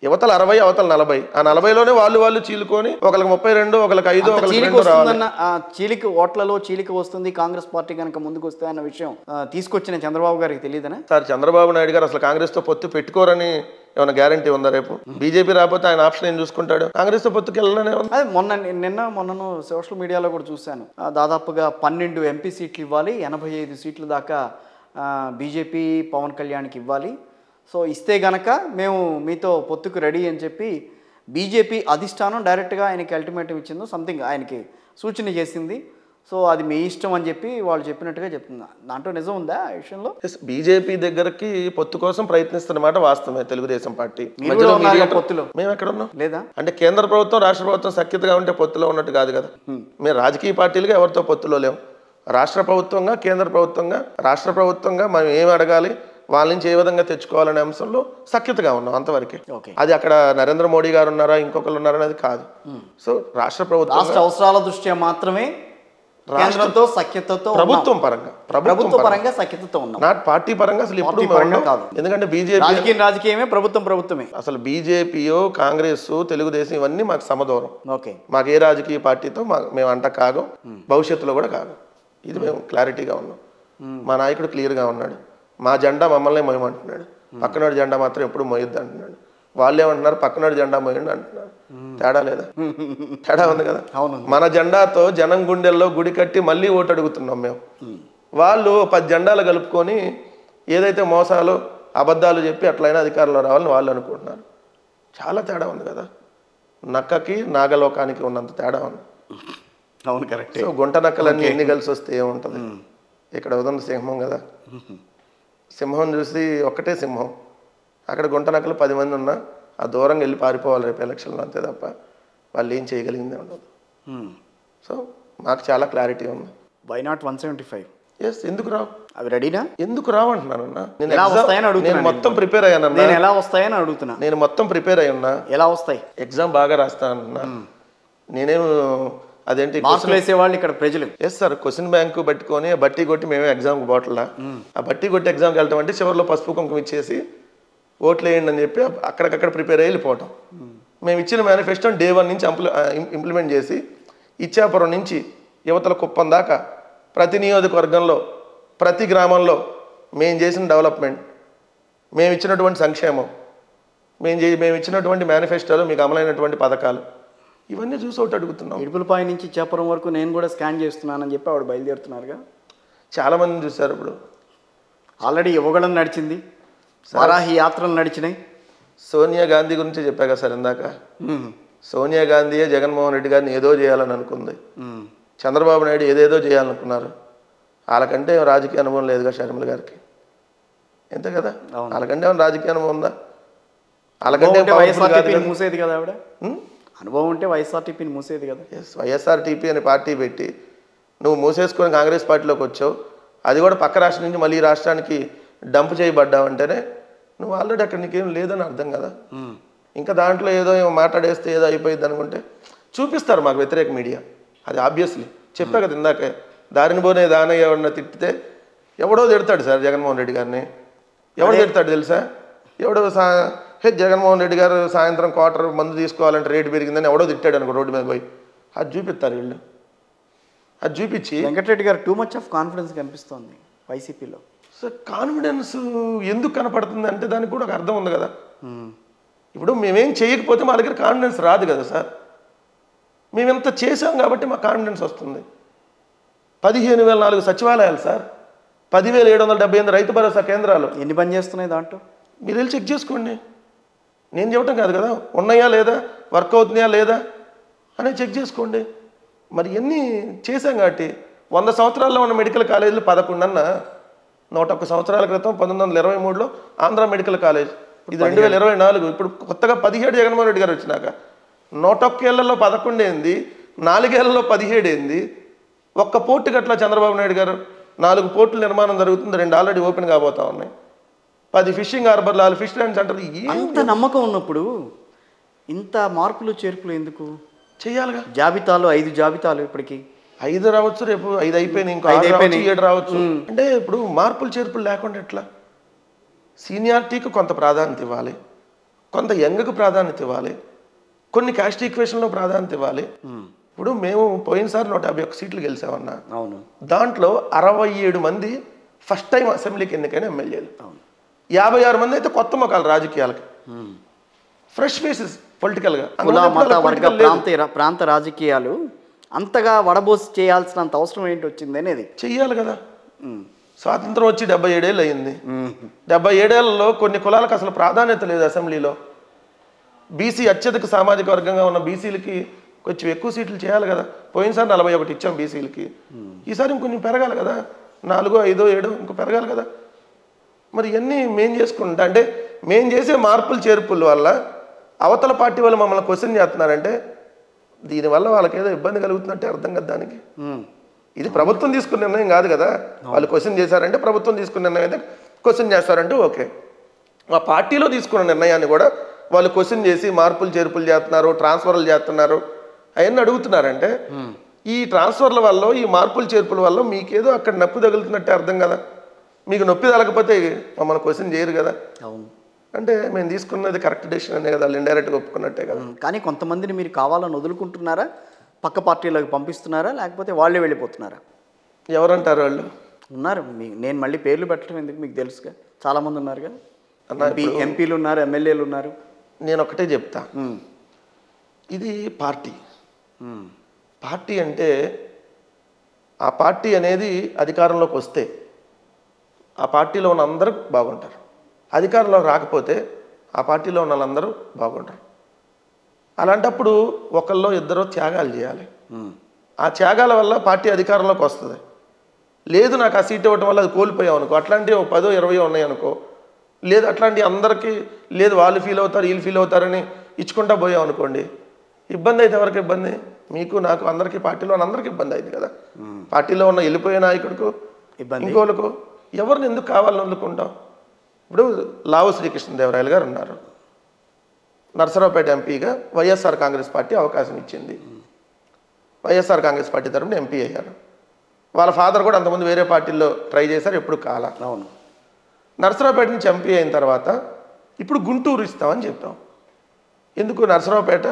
యువతలు 60, అవతల 40. ఆ 40లోనే వాళ్ళు చీలుకొని ఒకరికి 32, ఒకరికి 5, ఒకరికి 2 రావాలి. చీలిక ఓట్లలో చీలిక వస్తుంది కాంగ్రెస్ పార్టీ కనుక ముందుకు వస్తే అన్న విషయం తీసుకొచ్చిన చంద్రబాబు గారికి తెలియదనా? సార్, చంద్రబాబు నాయుడు గారు అసలు కాంగ్రెస్తో పొత్తు పెట్టుకోరని ఏమైనా గ్యారంటీ ఉందా? రేపు బీజేపీ రాకపోతే ఆయన ఆప్షన్ ఏం చూసుకుంటాడు? కాంగ్రెస్తో పొత్తుకి వెళ్ళనే ఉంది. అదే మొన్నను సోషల్ మీడియాలో కూడా చూశాను. దాదాపుగా 12 ఎంపీ సీట్లు ఇవ్వాలి, 85 సీట్ల దాకా బీజేపీ పవన్ కళ్యాణ్కి ఇవ్వాలి. సో ఇస్తే గనక మేము మీతో పొత్తుకు రెడీ అని చెప్పి బీజేపీ అధిష్టానం డైరెక్ట్గా ఆయనకి అల్టిమేటం ఇచ్చిందో సంథింగ్ ఆయనకి సూచన చేసింది. సో అది మీ ఇష్టం అని చెప్పి వాళ్ళు చెప్పినట్టుగా చెప్తున్నా. దాంట్లో నిజం ఉందా ఆ విషయంలో? బీజేపీ దగ్గరికి పొత్తు కోసం ప్రయత్నిస్తున్నమాట వాస్తవమే. తెలుగుదేశం పార్టీ పొత్తులో మేము ఎక్కడ ఉన్నాం లేదా? అంటే కేంద్ర ప్రభుత్వం రాష్ట్ర ప్రభుత్వం సఖ్యతగా ఉంటే పొత్తులో ఉన్నట్టు కాదు కదా. మేము రాజకీయ పార్టీలుగా ఎవరితో పొత్తులో లేము. రాష్ట్ర ప్రభుత్వంగా, కేంద్ర ప్రభుత్వంగా, రాష్ట్ర ప్రభుత్వంగా మనం ఏమి అడగాలి, వాళ్ళ నుంచి ఏ విధంగా తెచ్చుకోవాలనే అంశంలో సఖ్యతగా ఉన్నాం అంతవరకే. అది అక్కడ నరేంద్ర మోడీ గారు ఉన్నారా, ఇంకొకరు ఉన్నారా అనేది కాదు. సో రాష్ట్ర ప్రభుత్వం రాష్ట్ర అవసరాల దృష్ట్యా మాత్రమే కేంద్రంతో సఖ్యతతో ప్రభుత్వం పరంగా సఖ్యతతో ఉన్నాం. నాట్ పార్టీ పరంగా అసలు ఎప్పుడు కాదు. ఎందుకంటే బీజేపీ రాజకీయమే, ప్రభుత్వమే. అసలు బీజేపీయో, కాంగ్రెస్, తెలుగుదేశం ఇవన్నీ మాకు సమదూరం. ఓకే, మాకు ఏ రాజకీయ పార్టీతో మేము అంట కాగం, భవిష్యత్తులో కూడా కాగం. ఇది మేము క్లారిటీగా ఉన్నాం. మా నాయకుడు క్లియర్గా ఉన్నాడు. మా జెండా మమ్మల్ని మోయమంటున్నాడు, పక్కనోడి జెండా మాత్రం ఎప్పుడు మోయొద్దు అంటున్నాడు. వాళ్ళు ఏమంటున్నారు? పక్కనోడి జెండా మోయండి అంటున్నారు. తేడా లేదా? తేడా ఉంది కదా. మన జెండాతో జనం గుండెల్లో గుడి కట్టి మళ్ళీ ఓటు అడుగుతున్నాం మేము. వాళ్ళు 10 జెండాలు కలుపుకొని ఏదైతే మోసాలు, అబద్ధాలు చెప్పి అట్లయినా అధికారంలో రావాలని వాళ్ళు అనుకుంటున్నారు. చాలా తేడా ఉంది కదా. నక్కకి నాగలోకానికి ఉన్నంత తేడా ఉంది. అవును, కరెక్ట్. సో గుంట నక్కలన్నీ ఎన్ని కలిసి వస్తే ఏముంటుంది? ఇక్కడ ఉదయం సింహం కదా. సింహం చూసి ఒక్కటే సింహం, అక్కడ గుంట నక్కలు 10 మంది ఉన్నా ఆ దూరంగా వెళ్ళి పారిపోవాలి రేపు ఎలక్షన్లో, అంతే తప్ప వాళ్ళు ఏం చేయగలిగిందే ఉండదు. సో మాకు చాలా క్లారిటీ ఉంది. Why not 175? ఎస్, ఎందుకు రావు? అవి రెడీనా? ఎందుకు రావు అంటున్నానన్నా. నేను మొత్తం ప్రిపేర్ అయ్యానన్నా. ఎలా వస్తాయని అడుగుతున్నా. నేను మొత్తం ప్రిపేర్ అయ్యి ఉన్నా. ఎలా వస్తాయి? ఎగ్జామ్ బాగా రాస్తానన్నా. నేనేం అదేంటి వేసేవాళ్ళు ఇక్కడ ప్రజలు. ఎస్ సార్, క్వశ్చన్ బ్యాంకు పట్టుకొని బట్టి కొట్టి మేమే ఎగ్జామ్కి బాటల్లా. ఆ బట్టి కొట్టి ఎగ్జామ్కి వెళ్తాం అంటే చివరిలో పసుపు కుంకుమ ఇచ్చేసి ఓట్లు వేయండి అని చెప్పి అక్కడికక్కడ ప్రిపేర్ అయ్యి వెళ్ళిపోవటం. మేము ఇచ్చిన మేనిఫెస్టోని డే 1 నుంచి ఇంప్లిమెంట్ చేసి ఇచ్చాపురం నుంచి యువతల కుప్పం దాకా ప్రతి నియోజకవర్గంలో, ప్రతి గ్రామంలో మేము చేసిన డెవలప్మెంట్, మేము ఇచ్చినటువంటి సంక్షేమం, మేము ఇచ్చినటువంటి మేనిఫెస్టోలో మీకు అమలైనటువంటి పథకాలు ఇవన్నీ చూసి ఒకటి అడుగుతున్నాం. ఇడుపులపాయ నుంచి ఇచ్చాపురం వరకు నేను కూడా స్కాన్ చేస్తున్నానని చెప్పి ఆవిడ బయలుదేరుతున్నారుగా. చాలామంది చూశారు. ఇప్పుడు ఆల్రెడీ యువగళం నడిచింది, వారాహి యాత్రలు నడిచినాయి. సోనియా గాంధీ గురించి చెప్పా కదా సార్ ఇందాక. సోనియా గాంధీయే జగన్మోహన్ రెడ్డి గారిని ఏదో చేయాలని అనుకుంది. చంద్రబాబు నాయుడు ఏదేదో చేయాలనుకున్నారు. వాళ్ళకంటే రాజకీయ అనుభవం లేదుగా షర్మిల గారికి, అంతే కదా. వాళ్ళకంటే ఏమైనా రాజకీయ అనుభవం ఉందా? వాళ్ళకంటే మూసేది కదా ఆవిడ. అనుభవం ఉంటే వైఎస్ఆర్టీపీని మూసేది కదా. వైఎస్ఆర్టీపీ అనే పార్టీ పెట్టి నువ్వు మూసేసుకొని కాంగ్రెస్ పార్టీలోకి వచ్చావు. అది కూడా పక్క రాష్ట్రం నుంచి మళ్ళీ రాష్ట్రానికి డంప్ చేయబడ్డావంటేనే నువ్వు ఆల్రెడీ అక్కడ నీకేం లేదని అర్థం కదా. ఇంకా దాంట్లో ఏదో మాట్లాడేస్తే ఏదో అయిపోయింది అనుకుంటే చూపిస్తారు మాకు వ్యతిరేక మీడియా. అది ఆబ్వియస్లీ చెప్పా కదా ఇందాకే, దారిని పోనే దానయ్య ఎవరన్నా తిట్టితే ఎవడో తిడతాడు సార్ జగన్మోహన్ రెడ్డి గారిని. ఎవడు తిడతాడు తెలుసా? ఎవడో జగన్మోహన్ రెడ్డి గారు సాయంత్రం క్వార్టర్ మందు తీసుకోవాలంటే రేటు పెరిగిందని ఎవడో తిట్టాడు అనుకో రోడ్డు మీద పోయి, అది చూపిస్తారు వీళ్ళు. అది చూపించి వెంకటరెడ్డి గారు టూ మచ్ ఆఫ్ కాన్ఫిడెన్స్ కనిపిస్తోంది వైసీపీలో. సార్ కాన్ఫిడెన్స్ ఎందుకు కనపడుతుంది అంటే దానికి కూడా ఒక అర్థం ఉంది కదా. ఇప్పుడు మేమేం చేయకపోతే మా దగ్గర కాన్ఫిడెన్స్ రాదు కదా సార్. మేము ఎంత చేసాం కాబట్టి మా కాన్ఫిడెన్స్ వస్తుంది. 15,004 సచివాలయాలు సార్, 10,778 రైతు భరోసా కేంద్రాలు. ఎన్ని పని చేస్తున్నాయి దాంట్లో? మీరు వెళ్ళి చెక్ చేసుకోండి. నేను చెప్పటం కాదు కదా, ఉన్నాయా లేదా, వర్క్ అవుతున్నాయా లేదా అనేది చెక్ చేసుకోండి. మరి ఎన్ని చేశాం కాబట్టి 100 సంవత్సరాల్లో ఉన్న మెడికల్ కాలేజీలు 11 అన్న. 101 సంవత్సరాల క్రితం 1923లో ఆంధ్ర మెడికల్ కాలేజ్, ఇది 2024. ఇప్పుడు కొత్తగా 17 జగన్మోహన్ రెడ్డి గారు వచ్చినాక 101 ఏళ్లలో 11 ఏంది, 4 ఏళ్లలో 17 ఏంది. ఒక్క పోర్టు గట్ల చంద్రబాబు నాయుడు గారు 4 పోర్టుల నిర్మాణం జరుగుతుంది, 2 ఆల్రెడీ ఓపెన్ కాబోతా ఉన్నాయి. 10 ఫిషింగ్ హార్బర్లు, 4 ఫిష్ ల్యాండ్ సెంటర్లు. అంత నమ్మకం ఉన్నప్పుడు ఇంత మార్పులు చేర్పులు ఎందుకు చెయ్యాలిగా? జాబితాలు 5 జాబితాలు ఇప్పటికి 5 రావచ్చు, రేపు 5 అయిపోయినాయి, ఇంకో 6 రావచ్చు, 7 రావచ్చు. అంటే ఇప్పుడు మార్పులు చేర్పులు లేకుండా ఎట్లా? సీనియారిటీకి కొంత ప్రాధాన్యత ఇవ్వాలి, కొంత యంగ్కు ప్రాధాన్యత ఇవ్వాలి, కొన్ని క్యాస్ట్ ఈక్వేషన్లో ప్రాధాన్యత ఇవ్వాలి. ఇప్పుడు మేము పోయినసారి 151 సీట్లు గెలిచామన్నా. అవును. దాంట్లో 67 మంది ఫస్ట్ టైం అసెంబ్లీకి ఎన్నికైన ఎమ్మెల్యేలు, 56 మంది అయితే కొత్త మొక్కలు రాజకీయాలకి, ఫ్రెష్ ఫేసెస్ పొలిటికల్గా. మత వర్గ ప్రాంత రాజకీయాలు అంతగా వడబోసి చేయాల్సినంత అవసరం ఏంటి వచ్చింది అనేది చెయ్యాలి కదా. స్వాతంత్రం వచ్చి 77 ఏళ్ళు అయింది. 77 ఏళ్లలో కొన్ని కులాలకు అసలు ప్రాధాన్యత లేదు అసెంబ్లీలో. బీసీ అత్యధిక సామాజిక వర్గంగా ఉన్న బీసీలకి కొంచెం ఎక్కువ సీట్లు చేయాలి కదా. పోయినసారి 41 ఇచ్చాం బీసీలకి, ఈసారి ఇంకొంచెం పెరగాలి కదా, 4, 5, 7 ఇంకో పెరగాలి కదా. మరి ఇవన్నీ మేం చేసుకుంటా అంటే మేం చేసే మార్పులు చేర్పుల వల్ల అవతల పార్టీ వాళ్ళు మమ్మల్ని క్వశ్చన్ చేస్తున్నారంటే దీనివల్ల వాళ్ళకి ఏదో ఇబ్బంది కలుగుతున్నట్టే అర్థం కదా దానికి. ఇది ప్రభుత్వం తీసుకున్న నిర్ణయం కాదు కదా. వాళ్ళు క్వశ్చన్ చేశారంటే ప్రభుత్వం తీసుకున్న నిర్ణయం అయితే క్వశ్చన్ చేస్తారంటే ఓకే. ఆ పార్టీలో తీసుకున్న నిర్ణయాన్ని కూడా వాళ్ళు క్వశ్చన్ చేసి మార్పులు చేర్పులు చేస్తున్నారు, ట్రాన్స్ఫర్లు చేస్తున్నారు, అవన్నీ అడుగుతున్నారంటే ఈ ట్రాన్స్ఫర్ల వల్ల, ఈ మార్పులు చేర్పుల వల్ల మీకేదో అక్కడ నొప్పి తగులుతున్నట్టే అర్థం కదా. మీకు నొప్పి తగలకపోతే మమ్మల్ని క్వశ్చన్ చేయరు కదా. అవును. అంటే మేము తీసుకున్నది కరెక్ట్ డెసిషన్ అనే కదా, వాళ్ళు ఇండైరెక్ట్గా ఒప్పుకున్నట్టే కదా. కానీ కొంతమందిని మీరు కావాలని వదులుకుంటున్నారా, పక్క పార్టీలకు పంపిస్తున్నారా, లేకపోతే వాళ్ళే వెళ్ళిపోతున్నారా? ఎవరంటారు వాళ్ళు? ఉన్నారు. నేను మళ్ళీ పేర్లు పెట్టడం ఎందుకు, మీకు తెలుసుగా, చాలామంది ఉన్నారు కదా. ఎంపీలు ఉన్నారు, ఎమ్మెల్యేలు ఉన్నారు. నేను ఒకటే చెప్తా, ఇది పార్టీ. పార్టీ అంటే ఆ పార్టీ అనేది అధికారంలోకి వస్తే ఆ పార్టీలో ఉన్న అందరూ బాగుంటారు, అధికారంలో రాకపోతే ఆ పార్టీలో ఉన్న వాళ్ళందరూ బాగుంటారు. అలాంటప్పుడు ఒకళ్ళో ఇద్దరో త్యాగాలు చేయాలి. ఆ త్యాగాల వల్ల పార్టీ అధికారంలోకి వస్తుంది. లేదు నాకు ఆ సీట్ ఇవ్వడం వల్ల అది కోల్పోయాం అనుకో, అట్లాంటివి 10, 20 ఉన్నాయి అనుకో, లేదు అట్లాంటివి అందరికీ లేదు వాళ్ళు ఫీల్ అవుతారు వీళ్ళు ఫీల్ అవుతారని ఇచ్చుకుంటా పోయాం అనుకోండి, ఇబ్బంది అయితే ఎవరికి ఇబ్బంది? మీకు, నాకు, అందరికీ, పార్టీలో అందరికీ ఇబ్బంది అయింది కదా. పార్టీలో ఉన్న వెళ్ళిపోయే నాయకుడికి ఇబ్బంది, ఇంకోళ్ళకు. ఎవరిని ఎందుకు కావాలని వదులుకుంటాం? ఇప్పుడు లావు శ్రీకృష్ణదేవరాయలు గారు ఉన్నారు, నర్సరావుపేట ఎంపీగా వైఎస్ఆర్ కాంగ్రెస్ పార్టీ అవకాశం ఇచ్చింది. వైఎస్ఆర్ కాంగ్రెస్ పార్టీ తరఫున ఎంపీ అయ్యారు. వాళ్ళ ఫాదర్ కూడా అంతకుముందు వేరే పార్టీల్లో ట్రై చేశారు, ఎప్పుడు కాల. అవును. నర్సరావుపేట నుంచి ఎంపీ అయిన తర్వాత ఇప్పుడు గుంటూరు ఇస్తామని చెప్తాం. ఎందుకు? నర్సరావుపేట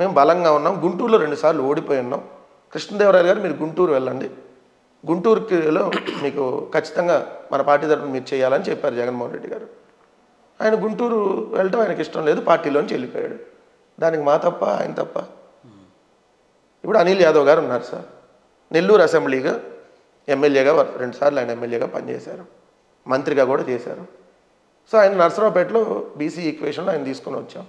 మేము బలంగా ఉన్నాం, గుంటూరులో 2 సార్లు ఓడిపోయి ఉన్నాం. కృష్ణదేవరాయలు గారు మీరు గుంటూరు వెళ్ళండి, గుంటూరులో మీకు ఖచ్చితంగా మన పార్టీ తరఫున మీరు చేయాలని చెప్పారు జగన్మోహన్ రెడ్డి గారు. ఆయన గుంటూరు వెళ్ళటం ఆయనకి ఇష్టం లేదు, పార్టీలోంచి వెళ్ళిపోయాడు. దానికి మా తప్ప, ఆయన తప్ప? ఇప్పుడు అనిల్ యాదవ్ గారు ఉన్నారు సార్, నెల్లూరు అసెంబ్లీగా ఎమ్మెల్యేగా 2 సార్లు ఆయన ఎమ్మెల్యేగా పనిచేశారు, మంత్రిగా కూడా చేశారు. సో ఆయన నర్సరావుపేటలో బీసీ ఈక్వేషన్లో ఆయన తీసుకుని వచ్చాం.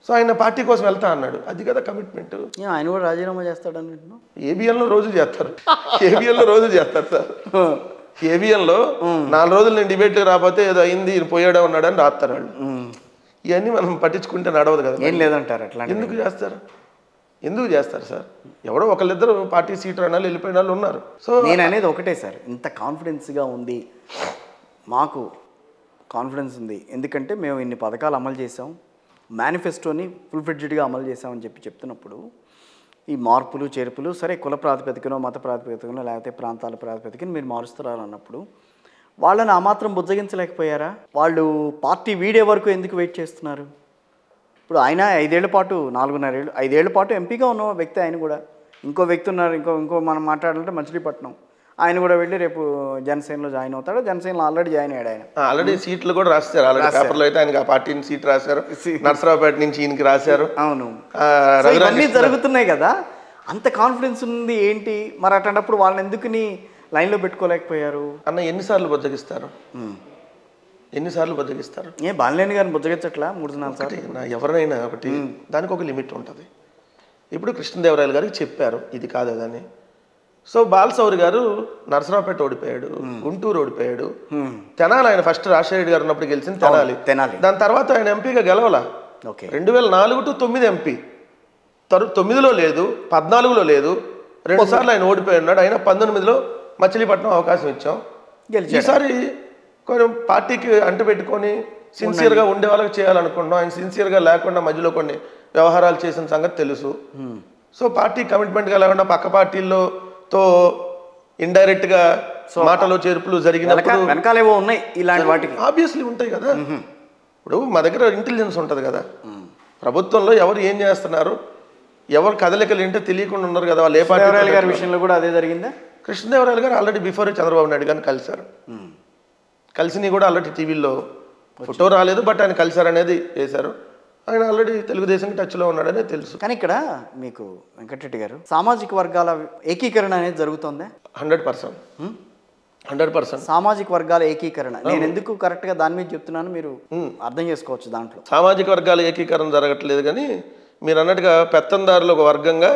సో ఆయన పార్టీ కోసం వెళ్తా అన్నాడు, అది కదా కమిట్మెంట్. ఆయన కూడా రాజీనామా చేస్తాడని ఏబిఎన్లో రోజు చేస్తారు, ఏబిఎన్లో రోజు చేస్తారు సార్. ఏబిఎన్లో 4 రోజులు నేను డిబేట్కి రాకపోతే ఏదో అయింది పోయాడా ఉన్నాడని రాస్తారు వాళ్ళు. ఇవన్నీ మనం పట్టించుకుంటే నడవదు కదా. ఏం లేదంటారు అట్లా. ఎందుకు చేస్తారు? ఎందుకు చేస్తారు సార్? ఎవడో ఒకళ్ళిద్దరు పార్టీ సీట్ రానాలు వెళ్ళిపోయిన వాళ్ళు ఉన్నారు. సో నేను అనేది ఒకటే సార్, ఇంత కాన్ఫిడెన్స్గా ఉంది, మాకు కాన్ఫిడెన్స్ ఉంది ఎందుకంటే మేము ఇన్ని పథకాలు అమలు చేసాం, మేనిఫెస్టోని ఫుల్ ఫ్లెడ్జ్డ్గా అమలు చేశామని చెప్తున్నప్పుడు ఈ మార్పులు చేర్పులు సరే కుల ప్రాతిపదికనో మత ప్రాతిపదికనో లేకపోతే ప్రాంతాల ప్రాతిపదికన మీరు మారుస్తున్నారు అన్నప్పుడు వాళ్ళని ఆ మాత్రం బుజ్జగించలేకపోయారా? వాళ్ళు పార్టీ వీడే వరకు ఎందుకు వెయిట్ చేస్తున్నారు? ఇప్పుడు ఆయన 5 ఏళ్ల పాటు 4.5 ఏళ్ళు 5 ఏళ్ల పాటు ఎంపీగా ఉన్న వ్యక్తి ఆయన కూడా. ఇంకో వ్యక్తి ఉన్నారు, ఇంకో మనం మాట్లాడాలంటే మచిలీపట్నం, ఆయన కూడా వెళ్ళి రేపు జనసేనలో జాయిన్ అవుతాడు. జనసేనలో ఆల్రెడీ జాయిన్ అయ్యాడు. ఆయన ఆల్రెడీ సీట్లు కూడా రాశారు. ఆల్రెడీ పేపర్లో అయితే ఆయనకి ఆ పార్టీని సీట్ రాశారు. నర్సరావుపేట నుంచి ఈయనకి రాశారు. అవును, ఇవన్నీ జరుగుతున్నాయి కదా. అంత కాన్ఫిడెన్స్ ఉంది ఏంటి మరి? అట్లాంటప్పుడు వాళ్ళని ఎందుకుని లైన్లో పెట్టుకోలేకపోయారు? అన్న ఎన్నిసార్లు బుజ్జగిస్తారు? ఎన్నిసార్లు బుజ్జగిస్తారు? బాలినేని గారిని బుజ్జగించట్లా 3-4 సార్లు? ఎవరినైనా ఒకటి దానికి ఒక లిమిట్ ఉంటుంది. ఇప్పుడు కృష్ణదేవరాయలు గారికి చెప్పారు ఇది కాదు అదని. సో బాలసౌరి గారు నరసరావుపేట ఓడిపోయాడు, గుంటూరు ఓడిపోయాడు, తెనాలి ఆయన ఫస్ట్ రాజశేఖర గారు ఉన్నప్పుడు గెలిచింది తెనాలి. దాని తర్వాత ఆయన ఎంపీగా గెలవాల. 2004 to 9 ఎంపీ, 9లో లేదు, 14లో లేదు, 2 సార్లు ఆయన ఓడిపోయి ఉన్నాడు. అయినా 19లో మచిలీపట్నం అవకాశం ఇచ్చాం. ఈసారి కొంచెం పార్టీకి అంటుపెట్టుకొని సిన్సియర్గా ఉండే వాళ్ళకి చేయాలనుకుంటున్నాం. ఆయన సిన్సియర్గా లేకుండా మధ్యలో కొన్ని వ్యవహారాలు చేసిన సంగతి తెలుసు. సో పార్టీ కమిట్మెంట్గా లేకుండా పక్క పార్టీలతో ఇండైరెక్ట్గా మాటలో చేర్పులు జరిగినప్పుడు వెనకాలేవో ఉన్నాయి ఇలాంటి వాటికి ఆబ్వియస్లీ ఉంటాయి కదా. ఇప్పుడు మా దగ్గర ఇంటెలిజెన్స్ ఉంటుంది కదా. ప్రభుత్వంలో ఎవరు ఏం చేస్తున్నారు, ఎవరు కదలికలు ఏంటో తెలియకుండా ఉన్నారు కదా. వాళ్ళు ఏ పార్టీ గారి విషయంలో కూడా అదే జరిగిందా? కృష్ణదేవరాయలు గారు ఆల్రెడీ బిఫోర్ చంద్రబాబు నాయుడు గారిని కలిశారు. కలిసిని కూడా ఆల్రెడీ టీవీలో ఫోటో రాలేదు, బట్ ఆయన కలిశారనేది వేశారు. ఆయన ఆల్రెడీ తెలుగుదేశంకి టచ్లో ఉన్నాడనే తెలుసు. కానీ ఇక్కడ మీకు వెంకటరెడ్డి గారు సామాజిక వర్గాల ఏకీకరణ అనేది జరుగుతుందా? 100%. సామాజిక వర్గాల ఏకీకరణ నేను ఎందుకు కరెక్ట్గా దాని మీద చెప్తున్నాను మీరు అర్థం చేసుకోవచ్చు. దాంట్లో సామాజిక వర్గాల ఏకీకరణ జరగట్లేదు, కానీ మీరు అన్నట్టుగా పెత్తందారులు ఒక వర్గంగా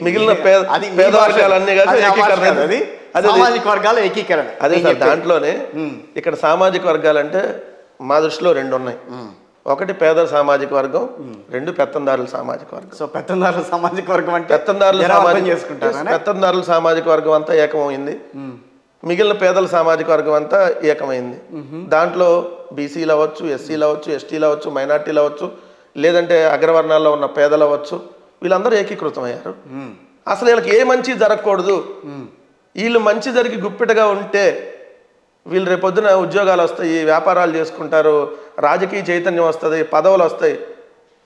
మిగిలిన పేద వర్గాలన్నీ సామాజిక వర్గాల ఏకీకరణ అదే సార్. దాంట్లోనే ఇక్కడ సామాజిక వర్గాలంటే మా దృష్టిలో 2 ఉన్నాయి. ఒకటి పేద సామాజిక వర్గం, 2 పెత్తందారుల సామాజిక వర్గం. సో పెత్తందారుల సామాజిక వర్గం అంటే పెత్తందారుల సామాజిక వర్గం అంతా ఏకమైంది, మిగిలిన పేదల సామాజిక వర్గం అంతా ఏకమైంది. దాంట్లో బీసీలు అవ్వచ్చు, ఎస్సీలు అవ్వచ్చు, ఎస్టీలు అవ్వచ్చు, మైనార్టీలు అవ్వచ్చు, లేదంటే అగ్రవర్ణాల్లో ఉన్న పేదలు అవ్వచ్చు, వీళ్ళందరూ ఏకీకృతం అయ్యారు. అసలు వీళ్ళకి ఏ మంచి జరగకూడదు, వీళ్ళు మంచి జరిగి గుప్పిటగా ఉంటే వీళ్ళు రేపొద్దున ఉద్యోగాలు వస్తాయి, వ్యాపారాలు చేసుకుంటారు, రాజకీయ చైతన్యం వస్తుంది, పదవులు వస్తాయి,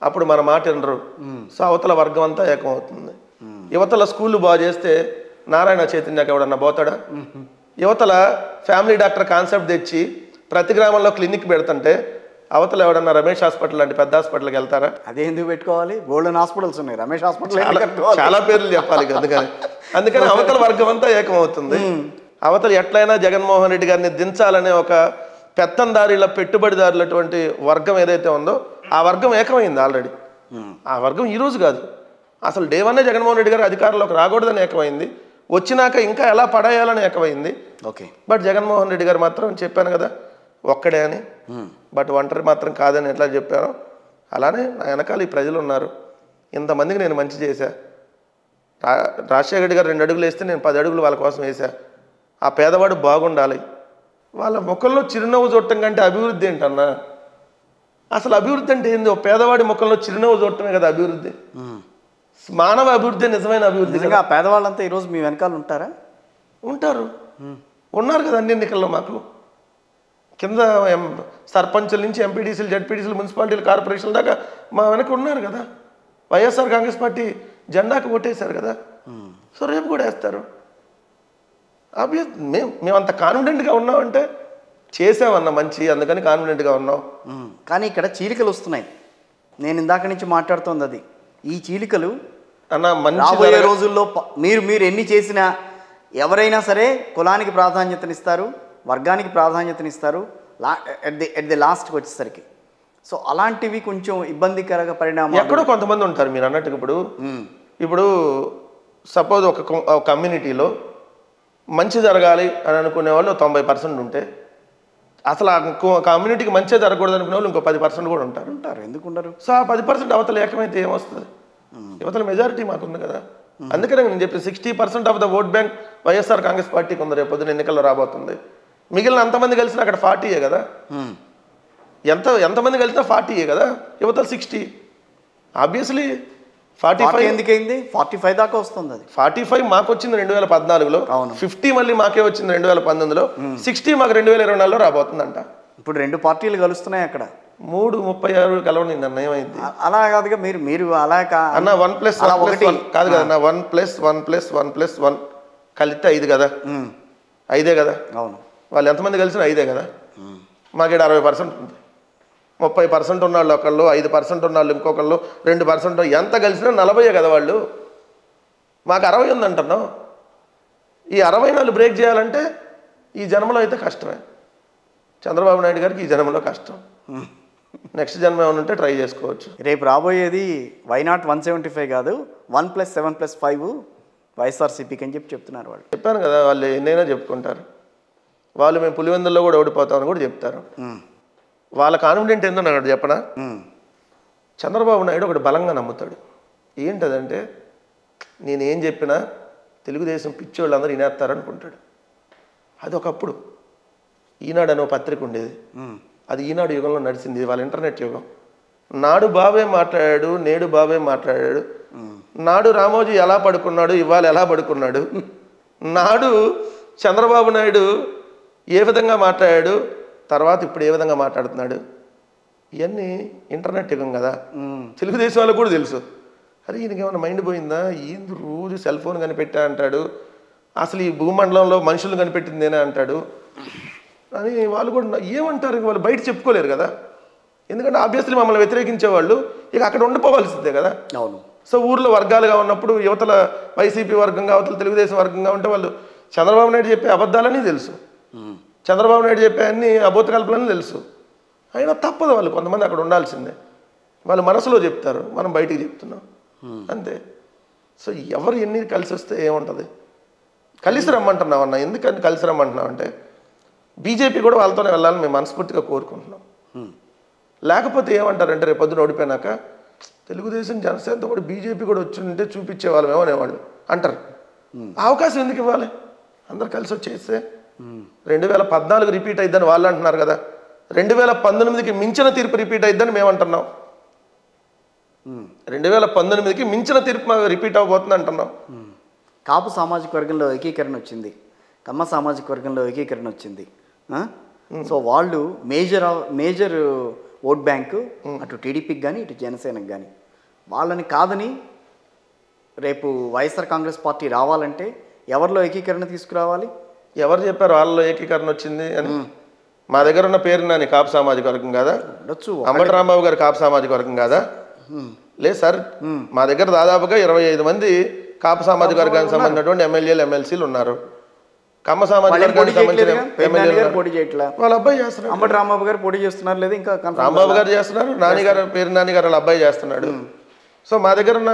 అప్పుడు మన మాట వినరు. సో అవతల వర్గం అంతా ఏకమవుతుంది. యువతల స్కూళ్ళు బాగు చేస్తే నారాయణ చైతన్యకి ఎవడన్నా పోతాడా? యువతల ఫ్యామిలీ డాక్టర్ కాన్సెప్ట్ తెచ్చి ప్రతి గ్రామంలో క్లినిక్ పెడుతుంటే అవతల ఎవడన్నా రమేష్ హాస్పిటల్ లాంటి పెద్ద హాస్పిటల్కి వెళ్తారా? అదే ఎందుకు పెట్టుకోవాలి? గోల్డెన్ హాస్పిటల్స్ ఉన్నాయి, రమేష్ హాస్పిటల్ చాలా పేర్లు చెప్పాలి. అందుకని అవతల వర్గం అంతా ఏకమవుతుంది. అవతల ఎట్లయినా జగన్మోహన్ రెడ్డి గారిని దించాలనే ఒక పెత్తందారుల పెట్టుబడిదారులటువంటి వర్గం ఏదైతే ఉందో ఆ వర్గం ఏకమైంది ఆల్రెడీ. ఆ వర్గం ఈరోజు కాదు, అసలు డే 1 జగన్మోహన్ రెడ్డి గారు అధికారంలోకి రాకూడదని ఏకమైంది, వచ్చినాక ఇంకా ఎలా పడేయాలని ఏకమైంది. బట్ జగన్మోహన్ రెడ్డి గారు మాత్రం చెప్పాను కదా ఒక్కడే అని, బట్ ఒంటరి మాత్రం కాదని ఎట్లా చెప్పాను అలానే నా వెనకాల ఈ ప్రజలు ఉన్నారు. ఇంతమందికి నేను మంచి చేశా. రాజశేఖర రెడ్డి గారు 2 అడుగులు వేస్తే నేను 10 అడుగులు వాళ్ళ కోసం వేసా. ఆ పేదవాడు బాగుండాలి. వాళ్ళ ముఖంలో చిరునవ్వు చూడటం కంటే అభివృద్ధి ఏంటన్నా? అసలు అభివృద్ధి అంటే ఏంది? ఒక పేదవాడి ముఖంలో చిరునవ్వు చూడటమే కదా అభివృద్ధి. మానవ అభివృద్ధి నిజమైన అభివృద్ధి. ఆ పేదవాళ్ళంతా ఈరోజు మీ వెనకాల ఉంటారా? ఉంటారు, ఉన్నారు కదా అన్ని ఎన్నికల్లో. మాకు కింద సర్పంచుల నుంచి ఎంపీడీసీలు, జడ్పీడీసీలు, మున్సిపాలిటీలు, కార్పొరేషన్ల దాకా మా వెనక ఉన్నారు కదా. వైఎస్ఆర్ కాంగ్రెస్ పార్టీ జెండాకు ఓటేశారు కదా. సో రేపు కూడా వేస్తారు. మేము అంత కాన్ఫిడెంట్గా ఉన్నామంటే చేసామన్న మంచి, అందుకని కాన్ఫిడెంట్గా ఉన్నాం. కానీ ఇక్కడ చీలికలు వస్తున్నాయి. నేను ఇందాక నుంచి మాట్లాడుతోంది అది. ఈ చీలికలు అన్న రాబోయే రోజుల్లో మీరు ఎన్ని చేసినా ఎవరైనా సరే కులానికి ప్రాధాన్యతనిస్తారు, వర్గానికి ప్రాధాన్యతనిస్తారు ఎట్ ది లాస్ట్కి వచ్చేసరికి. సో అలాంటివి కొంచెం ఇబ్బందికరంగా పరిణామాలు ఎక్కడో కొంతమంది ఉంటారు మీరు అన్నట్టుగా. ఇప్పుడు సపోజ్ ఒక కమ్యూనిటీలో మంచి జరగాలి అని అనుకునే వాళ్ళు 90% ఉంటే, అసలు ఆ కమ్యూనిటీకి మంచిగా జరగకూడదు అనుకునే వాళ్ళు ఇంకో 10% కూడా ఉంటారు. ఎందుకుంటారు? సో ఆ 10% అవతల ఏకమైతే ఏమొస్తుంది? యువతల మెజారిటీ మాకుంది కదా. అందుకనే నేను చెప్పి 60% of the vote bank YSR Congress పార్టీకి ఉంది. రేపు పొద్దున ఎన్నికల్లో రాబోతుంది. మిగిలిన అంతమంది కలిసిన అక్కడ 40 కదా. ఎంతమంది కలిసినా 40 కదా, యువతలు 60. ఆబ్వియస్లీ 45 ఎందుకైంది 45 దాకా వస్తుంది. అది 45 మాకు వచ్చింది 2014లో, 50 మళ్ళీ మాకే వచ్చింది 2019లో, 60 మాకు 2024లో రాబోతుందంట. ఇప్పుడు 2 పార్టీలు కలుస్తున్నాయి అక్కడ. 336 కలవని నిర్ణయం అయింది. అలా కాదుగా మీరు అలా అన్న 1+1+1 కాదు కదా అన్న, 1+1+1+1 కలిస్తే 5 కదా, 5 కదా. అవును, వాళ్ళు ఎంతమంది కలిసిన 5 కదా. మాకు ఇక్కడ 60% ఉంది. 30% ఉన్నవాళ్ళు ఒకళ్ళు, 5% ఉన్నవాళ్ళు ఇంకొకళ్ళు, 2% ఎంత కలిసినా 40 కదా వాళ్ళు. మాకు 60 ఉందంటున్నాం. ఈ 64 బ్రేక్ చేయాలంటే ఈ జన్మలో అయితే కష్టమే. చంద్రబాబు నాయుడు గారికి ఈ జన్మలో కష్టం. నెక్స్ట్ జన్మ ఏమైనా ఉంటే ట్రై చేసుకోవచ్చు. రేపు రాబోయేది వైనాట్ 175 కాదు, 1+7+5 వైఎస్ఆర్సీపీకి అని చెప్తున్నారు వాళ్ళు. చెప్పాను కదా, వాళ్ళు ఎన్నైనా చెప్పుకుంటారు. వాళ్ళు మేము పులివెందుల్లో కూడా ఓడిపోతామని కూడా చెప్తారు. వాళ్ళ కాన్ఫిడెంట్ ఏందో నాకు చెప్పనా, చంద్రబాబు నాయుడు ఒకటి బలంగా నమ్ముతాడు. ఏంటదంటే నేనేం చెప్పినా తెలుగుదేశం పిచ్చి వాళ్ళందరూ వినేస్తారనుకుంటాడు. అది ఒకప్పుడు ఈనాడు అనే పత్రిక ఉండేది, అది ఈనాడు యుగంలో నడిచింది. వాళ్ళ ఇంటర్నెట్ యుగం. నాడు బాబే మాట్లాడాడు, నేడు బాబే మాట్లాడాడు. నాడు రామోజీ ఎలా పడుకున్నాడు, ఇవాళ ఎలా పడుకున్నాడు. నాడు చంద్రబాబు నాయుడు ఏ విధంగా మాట్లాడాడు, తర్వాత ఇప్పుడు ఏ విధంగా మాట్లాడుతున్నాడు. ఇవన్నీ ఇంటర్నెట్ యుగం కదా, తెలుగుదేశం వాళ్ళకు కూడా తెలుసు. అరే ఈయనకి ఏమైనా మైండ్ పోయిందా, ఏంది రోజు సెల్ ఫోన్ కనిపెట్టా అంటాడు, అసలు ఈ భూమండలంలో మనుషులు కనిపెట్టిందేనా అంటాడు అని వాళ్ళు కూడా ఏమంటారు. వాళ్ళు బయట చెప్పుకోలేరు కదా, ఎందుకంటే ఆబ్వియస్లీ మమ్మల్ని వ్యతిరేకించే వాళ్ళు ఇక అక్కడ ఉండిపోవాల్సిందే కదా. అవును. సో ఊర్లో వర్గాలుగా ఉన్నప్పుడు యువతల వైసీపీ వర్గంగా, అవతల తెలుగుదేశం వర్గంగా ఉంటే వాళ్ళు చంద్రబాబు నాయుడు చెప్పే అబద్ధాలని తెలుసు, చంద్రబాబు నాయుడు చెప్పే అన్ని అబోధ కల్పనని తెలుసు. అయినా తప్పదు, వాళ్ళు కొంతమంది అక్కడ ఉండాల్సిందే. వాళ్ళు మనసులో చెప్తారు, మనం బయటికి చెప్తున్నాం అంతే. సో ఎవరు ఎన్ని కలిసి వస్తే ఏముంటుంది. కలిసి రమ్మంటున్నాం అన్న, ఎందుకని కలిసి రమ్మంటున్నాం అంటే బీజేపీ కూడా వాళ్ళతోనే వెళ్ళాలని మేము మనస్ఫూర్తిగా కోరుకుంటున్నాం. లేకపోతే ఏమంటారంటే రేపు పొద్దున ఓడిపోయినాక తెలుగుదేశం జనసేనతో కూడా బీజేపీ కూడా వచ్చి ఉంటే చూపించే వాళ్ళమేమో అనేవాళ్ళు అంటారు. అవకాశం ఎందుకు ఇవ్వాలి, అందరు కలిసి వచ్చేస్తే. 2014 రిపీట్ అయిద్దని వాళ్ళు అంటున్నారు కదా, 2019కి మించిన తీర్పు రిపీట్ అయిద్దని మేము అంటున్నాం. 2019కి మించిన తీర్పు రిపీట్ అవ్వబోతుంది అంటున్నాం. కాపు సామాజిక వర్గంలో ఏకీకరణ వచ్చింది, కమ్మ సామాజిక వర్గంలో ఏకీకరణ వచ్చింది. సో వాళ్ళు మేజర్ ఓట్ బ్యాంకు అటు టీడీపీకి కానీ ఇటు జనసేనకు కానీ. వాళ్ళని కాదని రేపు వైఎస్ఆర్ కాంగ్రెస్ పార్టీ రావాలంటే ఎవరిలో ఏకీకరణ తీసుకురావాలి. ఎవరు చెప్పారు వాళ్ళలో ఏకీకరణ వచ్చింది అని? మా దగ్గర ఉన్న పేరు నాని కాపు సామాజిక వర్గం కాదా? అంబటి రాంబాబు గారు కాపు సామాజిక వర్గం కాదా? లేదు సార్, మా దగ్గర దాదాపుగా 25 మంది కాపు సామాజిక వర్గానికి సంబంధించినటువంటి ఎమ్మెల్యేలు ఎమ్మెల్సీలు ఉన్నారు. కమ్మ సామాజిక వర్గానికి సంబంధించిన వాళ్ళ అబ్బాయి చేస్తున్నారు. అంబటి రాంబాబు గారు పోటీ చేస్తున్నారు లేదా ఇంకా? రాంబాబు గారు చేస్తున్నారు, నాన్నగారు పేరు నాన్నగారు వాళ్ళ అబ్బాయి చేస్తున్నాడు. సో మా దగ్గర ఉన్న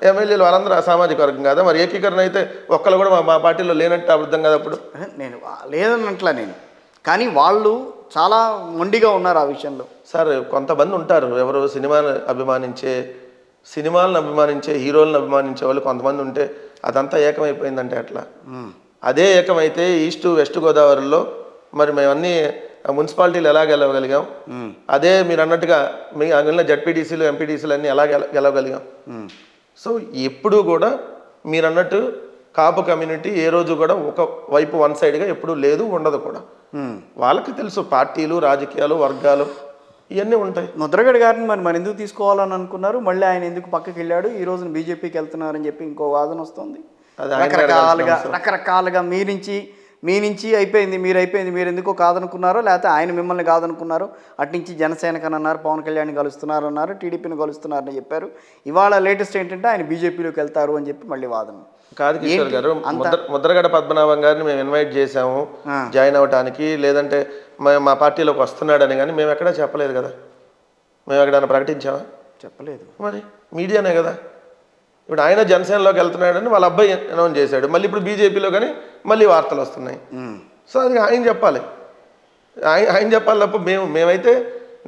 ఎమ్మెల్యేలు వాళ్ళందరూ ఆ సామాజిక వర్గం కదా. మరి ఏకీకరణ అయితే ఒక్కళ్ళు కూడా మా పార్టీలో లేనట్టు అర్థం కదా. అప్పుడు నేను లేదన్నట్లా నేను, కానీ వాళ్ళు చాలా మొండిగా ఉన్నారు ఆ విషయంలో. సార్ కొంతమంది ఉంటారు, ఎవరు సినిమాలను అభిమానించే హీరోలను అభిమానించే వాళ్ళు కొంతమంది ఉంటే అదంతా ఏకమైపోయిందంటే అట్లా. అదే ఏకమైతే ఈస్ట్ వెస్ట్ గోదావరిలో మరి మేమన్నీ మున్సిపాలిటీలు ఎలా గెలవగలిగాం, అదే మీరు అన్నట్టుగా మీ అంగళ్ళ జడ్పీటీసీలు ఎంపీటీసీలు అన్నీ ఎలా గెలవగలిగాం. సో ఎప్పుడూ కూడా మీరు అన్నట్టు కాపు కమ్యూనిటీ ఏ రోజు కూడా ఒక వైపు వన్ సైడ్గా ఎప్పుడూ లేదు, ఉండదు కూడా. వాళ్ళకి తెలుసు పార్టీలు, రాజకీయాలు, వర్గాలు ఇవన్నీ ఉంటాయి. ముద్రగడ గారిని మరి ఎందుకు తీసుకోవాలని అనుకున్నారు, మళ్ళీ ఆయన ఎందుకు పక్కకి వెళ్ళాడు, ఈ రోజున బీజేపీకి వెళ్తున్నారని చెప్పి ఇంకో వాదన వస్తుంది. రకరకాలుగా మీ నుంచి అయిపోయింది, మీరు ఎందుకో కాదనుకున్నారో, లేకపోతే ఆయన మిమ్మల్ని కాదనుకున్నారో, అట్నుంచి జనసేనకని అన్నారు, పవన్ కళ్యాణ్ కలుస్తున్నారు అన్నారు, టీడీపీని కలుస్తున్నారని చెప్పారు. ఇవాళ లేటెస్ట్ ఏంటంటే ఆయన బీజేపీలోకి వెళ్తారు అని చెప్పి మళ్ళీ వాదన. కాదు కిషోర్ గారు, ముద్రగడ పద్మనాభం గారిని మేము ఇన్వైట్ చేసాము జాయిన్ అవ్వటానికి, లేదంటే మా పార్టీలోకి వస్తున్నాడని, కానీ మేము ఎక్కడా చెప్పలేదు కదా. మేము ఎక్కడైనా ప్రకటించామా? చెప్పలేదు. మరి మీడియానే కదా. ఇప్పుడు ఆయన జనసేనలోకి వెళ్తున్నాడని వాళ్ళ అబ్బాయి అనౌన్స్ చేశాడు, మళ్ళీ ఇప్పుడు బీజేపీలో కానీ మళ్ళీ వార్తలు వస్తున్నాయి. సో అది ఆయన చెప్పాలి, ఆయన చెప్పాలి తప్ప మేమైతే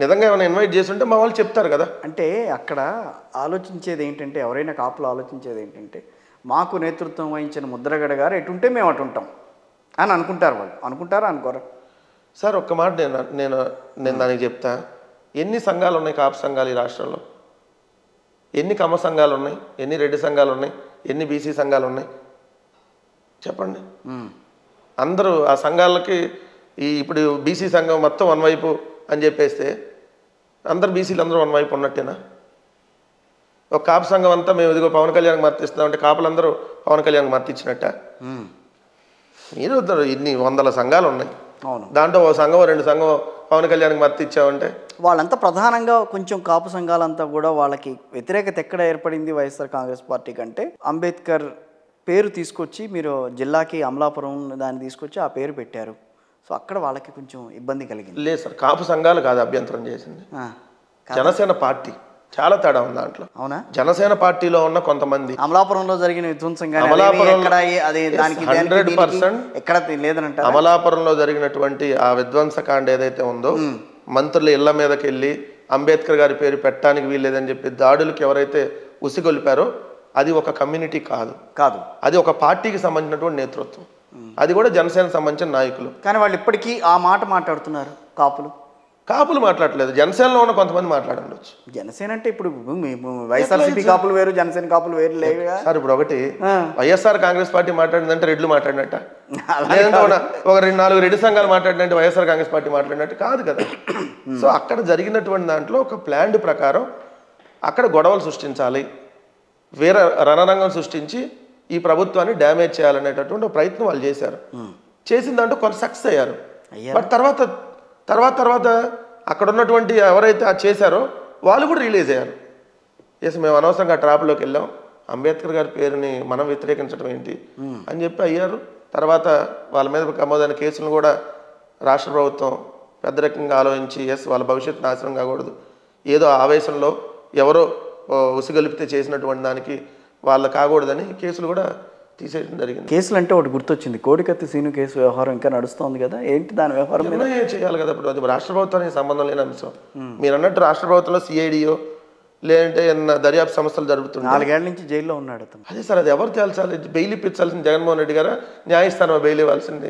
నిజంగా ఏమైనా ఇన్వైట్ చేస్తుంటే మా వాళ్ళు చెప్తారు కదా. అంటే అక్కడ ఆలోచించేది ఏంటంటే, ఎవరైనా కాపులు ఆలోచించేది ఏంటంటే, మాకు నేతృత్వం వహించిన ముద్రగడ గారు ఎటుంటే మేము అటుంటాం అని అనుకుంటారు. వాళ్ళు అనుకుంటారా అనుకోరా? సార్ ఒక్క మాట నేను దానికి చెప్తా. ఎన్ని సంఘాలు ఉన్నాయి కాపు సంఘాలు ఈ రాష్ట్రంలో? ఎన్ని కమ్మ సంఘాలు ఉన్నాయి? ఎన్ని రెడ్డి సంఘాలు ఉన్నాయి? ఎన్ని బీసీ సంఘాలు ఉన్నాయి? చెప్పండి. అందరూ ఆ సంఘాలకి ఇప్పుడు బీసీ సంఘం మొత్తం వన్ వైపు అని చెప్పేస్తే అందరు బీసీలు అందరూ వన్ వైపు ఉన్నట్టేనా? ఒక కాపు సంఘం అంతా మేము ఇదిగో పవన్ కళ్యాణ్కి మద్దతిస్తామంటే కాపులందరూ పవన్ కళ్యాణ్కి మద్దతు ఇచ్చినట్ట? మీరు ఇన్ని వందల సంఘాలు ఉన్నాయి, దాంట్లో ఓ సంఘం రెండు సంఘం పవన్ కళ్యాణ్కి మద్దతు ఇచ్చామంటే వాళ్ళంతా ప్రధానంగా కొంచెం కాపు సంఘాలంతా కూడా వాళ్ళకి వ్యతిరేకత ఎక్కడ ఏర్పడింది వైఎస్ఆర్ కాంగ్రెస్ పార్టీ కంటే, అంబేద్కర్ పేరు తీసుకొచ్చి మీరు జిల్లాకి అమలాపురం దాన్ని తీసుకొచ్చి ఆ పేరు పెట్టారు. సో అక్కడ వాళ్ళకి కొంచెం ఇబ్బంది కలిగింది. లేదు సార్, కాపు సంఘాలు కాదు అభ్యంతరం చేసింది, జనసేన పార్టీ. చాలా తేడా ఉంది దాంట్లో. అవునా? జనసేన పార్టీలో ఉన్న కొంతమంది అమలాపురంలో జరిగిన విధ్వంసం అమలాపురంలో జరిగినటువంటి ఆ విధ్వంసకాండ ఏదైతే ఉందో, మంత్రుల ఇళ్ల మీదకి వెళ్ళి అంబేద్కర్ గారి పేరు పెట్టడానికి వీల్లేదని చెప్పి దాడులకు ఎవరైతే ఉసిగొలిపారో అది ఒక కమ్యూనిటీ కాదు, అది ఒక పార్టీకి సంబంధించినటువంటి నేతృత్వం, అది కూడా జనసేనకు సంబంధించిన నాయకులు. కానీ వాళ్ళు ఇప్పటికీ ఆ మాట మాట్లాడుతున్నారు. కాపులు మాట్లాడలేదు, జనసేనలో ఉన్న కొంతమంది మాట్లాడవచ్చు. జనసేన అంటే ఇప్పుడు వైఎస్ఆర్సీపీ కాపులు వేరు, జనసేన కాపులు వేరు లేదు సార్. ఇప్పుడు ఒకటి వైఎస్ఆర్ కాంగ్రెస్ పార్టీ మాట్లాడిందంటే రెడ్లు మాట్లాడినట్ట, లేదంటే ఒక 4 రెడ్డి సంఘాలు మాట్లాడినంటే వైఎస్ఆర్ కాంగ్రెస్ పార్టీ మాట్లాడినట్టు కాదు కదా. సో అక్కడ జరిగినటువంటి దాంట్లో ఒక ప్లాన్డ్ ప్రకారం అక్కడ గొడవలు సృష్టించాలి, వేరే రణరంగం సృష్టించి ఈ ప్రభుత్వాన్ని డ్యామేజ్ చేయాలనేటటువంటి ఒక ప్రయత్నం వాళ్ళు చేశారు. చేసిన దాంట్లో కొంత సక్సెస్ అయ్యారు. బట్ తర్వాత అక్కడ ఉన్నటువంటి ఎవరైతే అది చేశారో వాళ్ళు కూడా రిలీజ్ అయ్యారు. ఎస్, మేము అనవసరంగా ట్రాప్లోకి వెళ్ళాం, అంబేద్కర్ గారి పేరుని మనం వ్యతిరేకించడం ఏంటి అని చెప్పి అయ్యారు. తర్వాత వాళ్ళ మీద నమోదైన కేసులను కూడా రాష్ట్ర ప్రభుత్వం పెద్ద రకంగా ఆలోచించి ఎస్ వాళ్ళ భవిష్యత్తు నాశనం కాకూడదు, ఏదో ఆవేశంలో ఎవరో ఉసిగొలిపితే చేసినటువంటి దానికి వాళ్ళు కాకూడదని కేసులు కూడా తీసేయడం జరిగింది. కేసులు అంటే ఒకటి గుర్తొచ్చింది, కోడికత్తి సీను కేసు వ్యవహారం ఇంకా నడుస్తోంది కదా, ఏంటి దాని వ్యవహారం చేయాలి కదా. ఇప్పుడు అది రాష్ట్ర ప్రభుత్వానికి సంబంధం లేని అంశం. మీరు అన్నట్టు రాష్ట్ర ప్రభుత్వంలో సిఐడియో లేదంటే దర్యాప్తు సంస్థలు జరుగుతుంది. 4 ఏళ్ల నుంచి జైల్లో ఉన్నాడు అతను. అదే సార్, అది ఎవరు తేల్చాలి? బెయిల్ ఇప్పించాల్సింది జగన్మోహన్ రెడ్డి గారా, న్యాయస్థానం బెయిల్ ఇవ్వాల్సింది?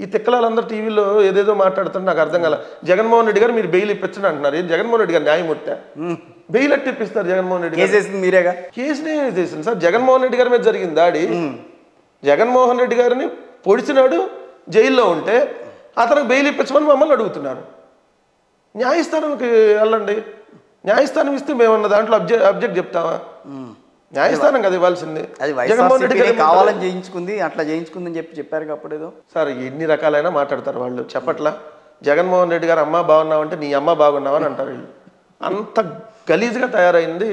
ఈ తిక్కలాలందరూ టీవీలో ఏదేదో మాట్లాడుతుంటే నాకు అర్థం కాల. జగన్మోహన్ రెడ్డి గారు మీరు బెయిల్ ఇప్పించండి అంటున్నారు. జగన్మోహన్ రెడ్డి గారు న్యాయమూర్తి, బెయిల్ ఎట్టి ఇప్పిస్తారు? జగన్మోహన్ రెడ్డి కేసు మీరేగా కేసునే చేసింది సార్. జగన్మోహన్ రెడ్డి గారి మీద జరిగింది దాడి. జగన్మోహన్ రెడ్డి గారిని పొడిచినాడు, జైల్లో ఉంటే అతనికి బెయిల్ ఇప్పించమని మమ్మల్ని అడుగుతున్నారు. న్యాయస్థానానికి వెళ్ళండి, న్యాయస్థానం ఇస్తే మేమన్న దాంట్లో అబ్జెక్ట్ చెప్తావా? న్యాయస్థానం కదా ఇవ్వాల్సింది. జగన్మోహన్ రెడ్డి గారు కావాలని చేయించుకుంది, అట్లా చేయించుకుందని చెప్పారు కాబట్టి ఏదో సార్ ఎన్ని రకాలైనా మాట్లాడతారు వాళ్ళు. చెప్పట్లా జగన్మోహన్ రెడ్డి గారు అమ్మ బాగున్నావంటే నీ అమ్మ బాగున్నావని అంటారు వీళ్ళు. అంత గలీజ్గా తయారైంది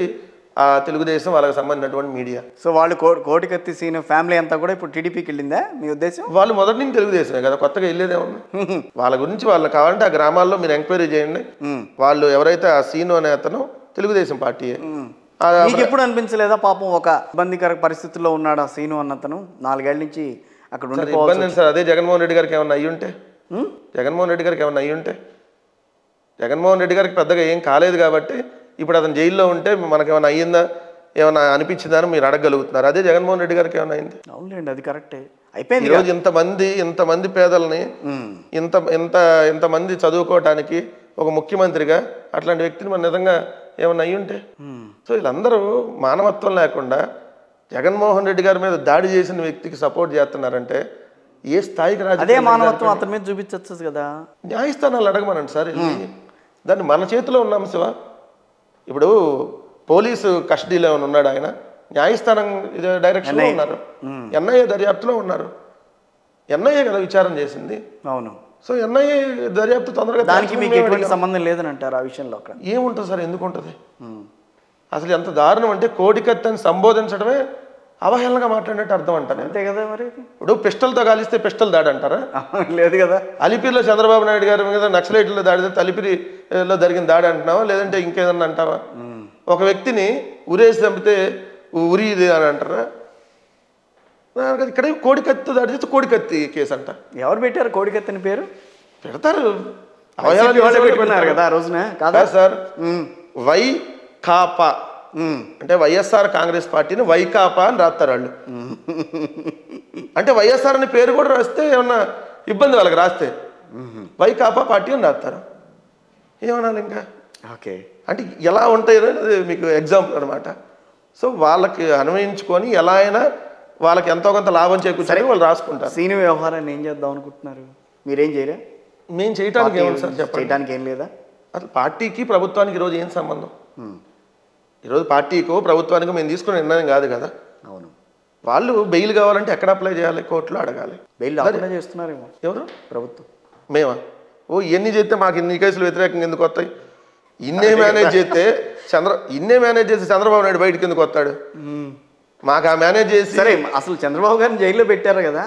ఆ తెలుగుదేశం వాళ్ళకి సంబంధించినటువంటి మీడియా. సో వాళ్ళు కోడికత్తి సీన్ ఫ్యామిలీ అంతా కూడా ఇప్పుడు టీడీపీకి వెళ్ళిందా మీ ఉద్దేశం? వాళ్ళు మొదటి నుంచి తెలుగుదేశమే కదా, కొత్తగా వెళ్ళేదేమన్నా? వాళ్ళ గురించి వాళ్ళు కావాలంటే ఆ గ్రామాల్లో మీరు ఎంక్వైరీ చేయండి. వాళ్ళు ఎవరైతే ఆ సీను అనే అతను తెలుగుదేశం పార్టీ. మీకు ఎప్పుడు అనిపించలేదా పాపం ఒక ఇబ్బందికర పరిస్థితుల్లో ఉన్నాడు ఆ సీను అన్నతను, 4 ఏళ్ల నుంచి అక్కడ ఇబ్బంది సార్? అదే జగన్మోహన్ రెడ్డి గారికి ఏమన్నా అయ్యుంటే, జగన్మోహన్ రెడ్డి గారికి ఏమన్నా అయ్యుంటే, జగన్మోహన్ రెడ్డి గారికి పెద్దగా ఏం కాలేదు కాబట్టి ఇప్పుడు అతను జైల్లో ఉంటే మనకి ఏమైనా అయ్యిందా, ఏమైనా అనిపించిందా అని మీరు అడగలుగుతున్నారు. అదే జగన్మోహన్ రెడ్డి గారికి ఏమైనా అయింది? అవునండి, అది కరెక్టే. అయిపోయింది. ఈరోజు ఇంతమంది పేదల్ని ఇంతమంది చదువుకోవటానికి ఒక ముఖ్యమంత్రిగా అట్లాంటి వ్యక్తిని మన నిజంగా ఏమన్నా అయ్యుంటే. సో వీళ్ళందరూ మానవత్వం లేకుండా జగన్మోహన్ రెడ్డి గారి మీద దాడి చేసిన వ్యక్తికి సపోర్ట్ చేస్తున్నారంటే ఏ స్థాయికి అదే మానవత్వం అతని మీద చూపించచ్చు కదా. న్యాయస్థానాలు అడగమనండి సార్, దాన్ని మన చేతిలో ఉన్న అంశమా? ఇప్పుడు పోలీసు కస్టడీలో ఏమైనా ఉన్నాడు ఆయన, న్యాయస్థానం డైరెక్షన్లో ఉన్నారు, ఎన్ఐఏ దర్యాప్తులో ఉన్నారు. ఎన్ఐఏ కదా విచారణ చేసింది. అవును. సో ఎన్ఐఏ దర్యాప్తు తొందరగా, దానికి మీకు ఎటువంటి సంబంధం లేదని అంటారు ఆ విషయంలో? అక్కడ ఏముంటుంది సార్, ఎందుకు ఉంటుంది? అసలు ఎంత దారుణం అంటే కోడికత్తని సంబోధించడమే అవహేళనగా మాట్లాడినట్టు అర్థం అంటారు. అంతే కదా మరి. ఇప్పుడు పిస్టల్తో కాలిస్తే పిస్టల్ దాడి అంటారా? లేదు కదా. అలిపిరిలో చంద్రబాబు నాయుడు గారి మీద నక్సలైట్లో దాడితే అలిపిరిలో జరిగిన దాడి అంటున్నావా, లేదంటే ఇంకేదన్నా అంటావా? ఒక వ్యక్తిని ఉరేసి చంపితే ఉరి ఇది అని అంటారా? ఇక్కడ కోడికత్తి దాడి చేస్తే కోడికత్తి కేసు అంట. ఎవరు పెట్టారు కోడికత్తిని పేరు? పెడతారు పెట్టుకున్నారు కదా ఆ రోజున. కాదా సార్, వైకాపా అంటే వైఎస్ఆర్ కాంగ్రెస్ పార్టీని వైకాపా అని రాస్తారు వాళ్ళు. అంటే వైఎస్ఆర్ అని పేరు కూడా రాస్తే ఏమన్నా ఇబ్బంది వాళ్ళకి, రాస్తే వైకాపా పార్టీ అని రాస్తారు. ఏమనాలి ఇంకా? ఓకే. అంటే ఎలా ఉంటాయి అనేది మీకు ఎగ్జాంపుల్ అనమాట. సో వాళ్ళకి అన్వయించుకొని ఎలా అయినా వాళ్ళకి ఎంతో కొంత లాభం చేకూర్చని వాళ్ళు రాసుకుంటారు. సీని వ్యవహారాన్ని ఏం చేద్దాం అనుకుంటున్నారు? మీరేం చేయరా? మేము చేయడానికి ఏమన్నా సార్ చెప్పండి. చేయడానికి ఏం లేదా? అసలు పార్టీకి ప్రభుత్వానికి ఈరోజు ఏం సంబంధం? ఈరోజు పార్టీకో ప్రభుత్వానికో మేము తీసుకునే నిర్ణయం కాదు కదా. అవును. వాళ్ళు బెయిల్ కావాలంటే ఎక్కడ అప్లై చేయాలి? కోర్టులో అడగాలి. బెయిల్ అప్లై చేస్తున్నారేమో ఎవరు? ప్రభుత్వం. మేమా? ఓ ఇన్ని చేస్తే మాకు ఇన్ని కేసులు వ్యతిరేకంగా ఎందుకు వస్తాయి? ఇన్నే మేనేజ్ చేస్తే చంద్రబాబు నాయుడు బయటకి ఎందుకు వస్తాడు? మాకు ఆ మేనేజ్ చేసి సరే, అసలు చంద్రబాబు గారిని జైల్లో పెట్టారు కదా,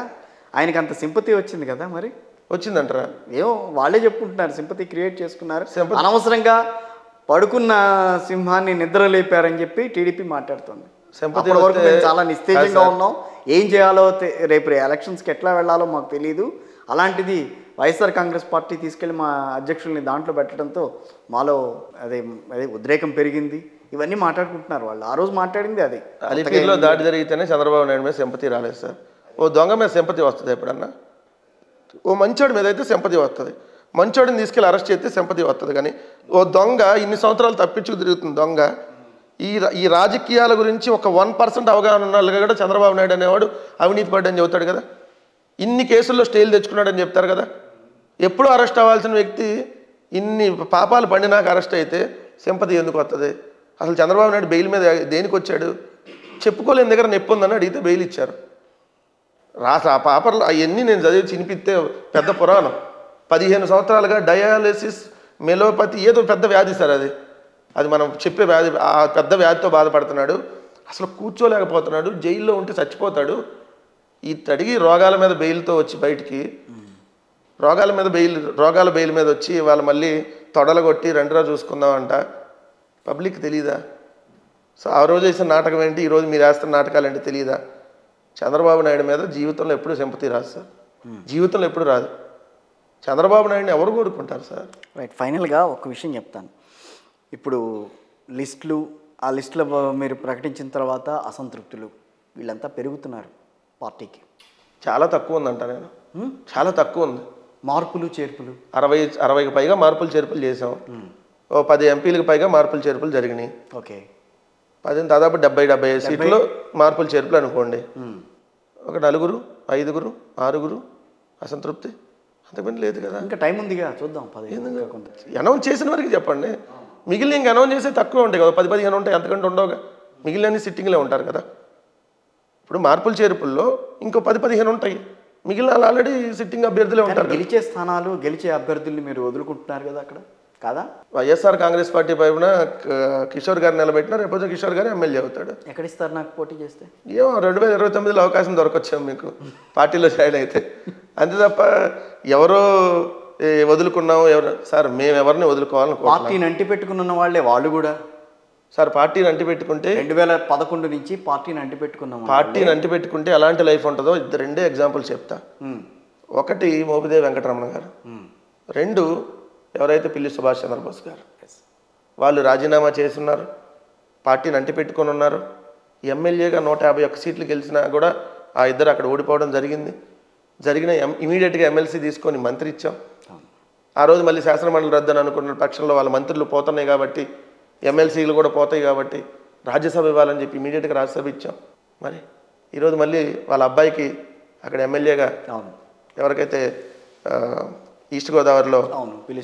ఆయనకి అంత సింపతి వచ్చింది కదా, మరి వచ్చిందంటారా? ఏమో వాళ్ళే చెప్పుకుంటున్నారు, సింపతి క్రియేట్ చేసుకున్నారు. అనవసరంగా పడుకున్న సింహాన్ని నిద్ర లేపారని చెప్పి టీడీపీ మాట్లాడుతుంది. సింపతి వరకు మేము చాలా నిస్తేజంగా ఉన్నాం, ఏం చేయాలో రేపు ఎలక్షన్స్కి ఎట్లా వెళ్ళాలో మాకు తెలియదు, అలాంటిది వైఎస్ఆర్ కాంగ్రెస్ పార్టీ తీసుకెళ్లి మా అధ్యక్షుల్ని దాంట్లో పెట్టడంతో మాలో అదే ఉద్రేకం పెరిగింది, ఇవన్నీ మాట్లాడుకుంటున్నారు వాళ్ళు. ఆ రోజు మాట్లాడింది అది. అలిపిరిలో దాడి జరిగితేనే చంద్రబాబు నాయుడు మీద సింపతి రాలేదు సార్. ఓ దొంగ మీద సింపతి వస్తుంది ఎప్పుడన్నా? ఓ మంచోడి మీద అయితే సింపతి వస్తుంది, మంచోడిని తీసుకెళ్ళి అరెస్ట్ చేస్తే సింపతి వస్తుంది. కానీ ఓ దొంగ ఇన్ని సంవత్సరాలు తప్పించుకు తిరుగుతుంది దొంగ. ఈ రాజకీయాల గురించి ఒక 1% అవగాహన ఉన్న వాళ్ళగా కూడా చంద్రబాబు నాయుడు అనేవాడు అవినీతి పడ్డని చెబుతాడు కదా, ఇన్ని కేసుల్లో స్టేలు తెచ్చుకున్నాడని చెప్తారు కదా. ఎప్పుడూ అరెస్ట్ అవ్వాల్సిన వ్యక్తి ఇన్ని పాపాలు పండినాక అరెస్ట్ అయితే సింపతి ఎందుకు వస్తుంది? అసలు చంద్రబాబు నాయుడు బెయిల్ మీద దేనికి వచ్చాడు? చెప్పుకోలేని దగ్గర నొప్పి ఉందని అడిగితే బెయిల్ ఇచ్చారు. ఆ పేపర్లు అవన్నీ నేను చదివి చినిపిస్తే పెద్ద పురాణం. 15 సంవత్సరాలుగా డయాలిసిస్ మెలోపతి ఏదో పెద్ద వ్యాధి సార్ అది మనం చెప్పే వ్యాధి. ఆ పెద్ద వ్యాధితో బాధపడుతున్నాడు, అసలు కూర్చోలేకపోతున్నాడు, జైల్లో ఉంటే చచ్చిపోతాడు. ఈ తడిగి రోగాల మీద బెయిల్తో వచ్చి బయటికి రోగాల బెయిల్ మీద వచ్చి వాళ్ళు మళ్ళీ తొడలు కొట్టి రెండురా చూసుకుందామంట. పబ్లిక్ తెలీదా? సో ఆ రోజు వేసిన నాటకం ఏంటి, ఈరోజు మీరు వేస్తున్న నాటకాలు ఏంటి తెలీదా? చంద్రబాబు నాయుడు మీద జీవితంలో ఎప్పుడు సింపతి రాదు సార్, జీవితంలో ఎప్పుడు రాదు. చంద్రబాబు నాయుడిని ఎవరు కోరుకుంటారు సార్? రైట్. ఫైనల్గా ఒక విషయం చెప్తాను. ఇప్పుడు లిస్టులు, ఆ లిస్టులో మీరు ప్రకటించిన తర్వాత అసంతృప్తులు వీళ్ళంతా పెరుగుతున్నారు పార్టీకి. చాలా తక్కువ ఉందంట. నేను చాలా తక్కువ ఉంది. మార్పులు చేర్పులు 60కి పైగా మార్పులు చేర్పులు చేసాం. ఓ 10 ఎంపీలకు పైగా మార్పులు చేర్పులు జరిగినాయి. ఓకే. 10 దాదాపు 70-75 సీట్లు మార్పులు చేర్పులు అనుకోండి. ఒక 4, 5, 6 అసంతృప్తి, అంతకుమించి లేదు కదా. ఇంకా టైం ఉందిగా, చూద్దాం. 10 అనౌన్స్ చేసిన వరకు చెప్పండి, మిగిలిన ఇంకా అనౌన్స్ చేస్తే తక్కువ ఉంటాయి కదా, 10-15 ఉంటాయి, అంతకంటే ఉండవుగా. మిగిలిన సిట్టింగ్లే ఉంటారు కదా. ఇప్పుడు మార్పుల చేర్పుల్లో ఇంకో 10-15 ఉంటాయి, మిగిలిన వాళ్ళు ఆల్రెడీ సిట్టింగ్ అభ్యర్థులే ఉంటారు. గెలిచే స్థానాలు, గెలిచే అభ్యర్థుల్ని మీరు వదులుకుంటున్నారు కదా అక్కడ, కాదా? వైఎస్ఆర్ కాంగ్రెస్ పార్టీ పైన కిషోర్ గారిని నిలబెట్టినా రేపొద్దు కిషోర్ గారు ఎమ్మెల్యే అవుతాడు. ఎక్కడిస్తారు నాకు పోటీ చేస్తే? ఏమో 2029లో అవకాశం దొరకొచ్చాము మీకు పార్టీలో జాయిన్ అయితే, అంతే తప్ప ఎవరో వదులుకున్నాము ఎవరు సార్? మేము ఎవరిని వదులుకోవాలని పార్టీని అంటి పెట్టుకున్న వాళ్ళే వాళ్ళు కూడా సార్. పార్టీని అంటి పెట్టుకుంటే 2011 నుంచి పార్టీని అంటి పెట్టుకున్నాం. పార్టీని అంటి పెట్టుకుంటే ఎలాంటి లైఫ్ ఉంటుందో రెండే ఎగ్జాంపుల్ చెప్తా. ఒకటి మోపిదేవి వెంకటరమణ గారు, 2 ఎవరైతే పిల్లి సుభాష్ చంద్రబోస్ గారు. వాళ్ళు రాజీనామా చేస్తున్నారు, పార్టీని అంటి పెట్టుకొని ఉన్నారు. ఎమ్మెల్యేగా 151 సీట్లు గెలిచినా కూడా ఆ ఇద్దరు అక్కడ ఓడిపోవడం జరిగిన ఇమీడియట్గా ఎమ్మెల్సీ తీసుకొని మంత్రి ఇచ్చాం. ఆ రోజు మళ్ళీ శాసనమండలి రద్దు అని అనుకున్న పక్షంలో వాళ్ళ మంత్రులు పోతున్నాయి కాబట్టి, ఎమ్మెల్సీలు కూడా పోతాయి కాబట్టి రాజ్యసభ ఇవ్వాలని చెప్పి ఇమీడియట్గా రాజ్యసభ ఇచ్చాం. మరి ఈరోజు మళ్ళీ వాళ్ళ అబ్బాయికి అక్కడ ఎమ్మెల్యేగా ఎవరికైతే ఈస్ట్ గోదావరిలో పిల్లి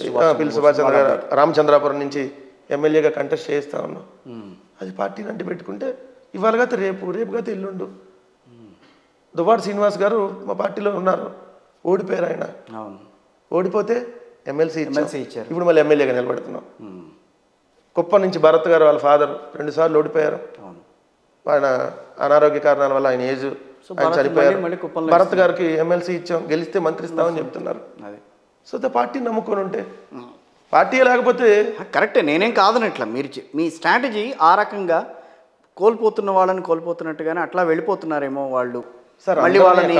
సుభాష్ చంద్ర గారు రామచంద్రాపురం నుంచి ఎమ్మెల్యేగా కంటెస్ట్ చేయిస్తా ఉన్నాం. అది పార్టీని అంటి పెట్టుకుంటే ఇవాళ కాదు రేపు కాదు ఎల్లుండు. దువ్వాడ శ్రీనివాస్ గారు మా పార్టీలో ఉన్నారు, ఓడిపోయారు. ఆయన ఓడిపోతే ఎమ్మెల్సీ ఇచ్చారు, ఇప్పుడు మళ్ళీ ఎమ్మెల్యేగా నిలబెడుతున్నాం. కుప్పం నుంచి భరత్ గారు వాళ్ళ ఫాదర్ 2 సార్లు ఓడిపోయారు. ఆయన అనారోగ్య కారణాల వల్ల ఆయన ఏజ్ ఆయన చనిపోయారు. భరత్ గారికి ఎమ్మెల్సీ ఇచ్చాం, గెలిస్తే మంత్రి ఇస్తామని చెప్తున్నారు. సో పార్టీని నమ్ముకొని ఉంటే, పార్టీ లేకపోతే కరెక్టే, నేనేం కాదనట్లా. మీరు మీ స్ట్రాటజీ ఆ రకంగా కోల్పోతున్న వాళ్ళని కోల్పోతున్నట్టుగానే అట్లా వెళ్ళిపోతున్నారేమో వాళ్ళు సార్. మళ్ళీ వాళ్ళని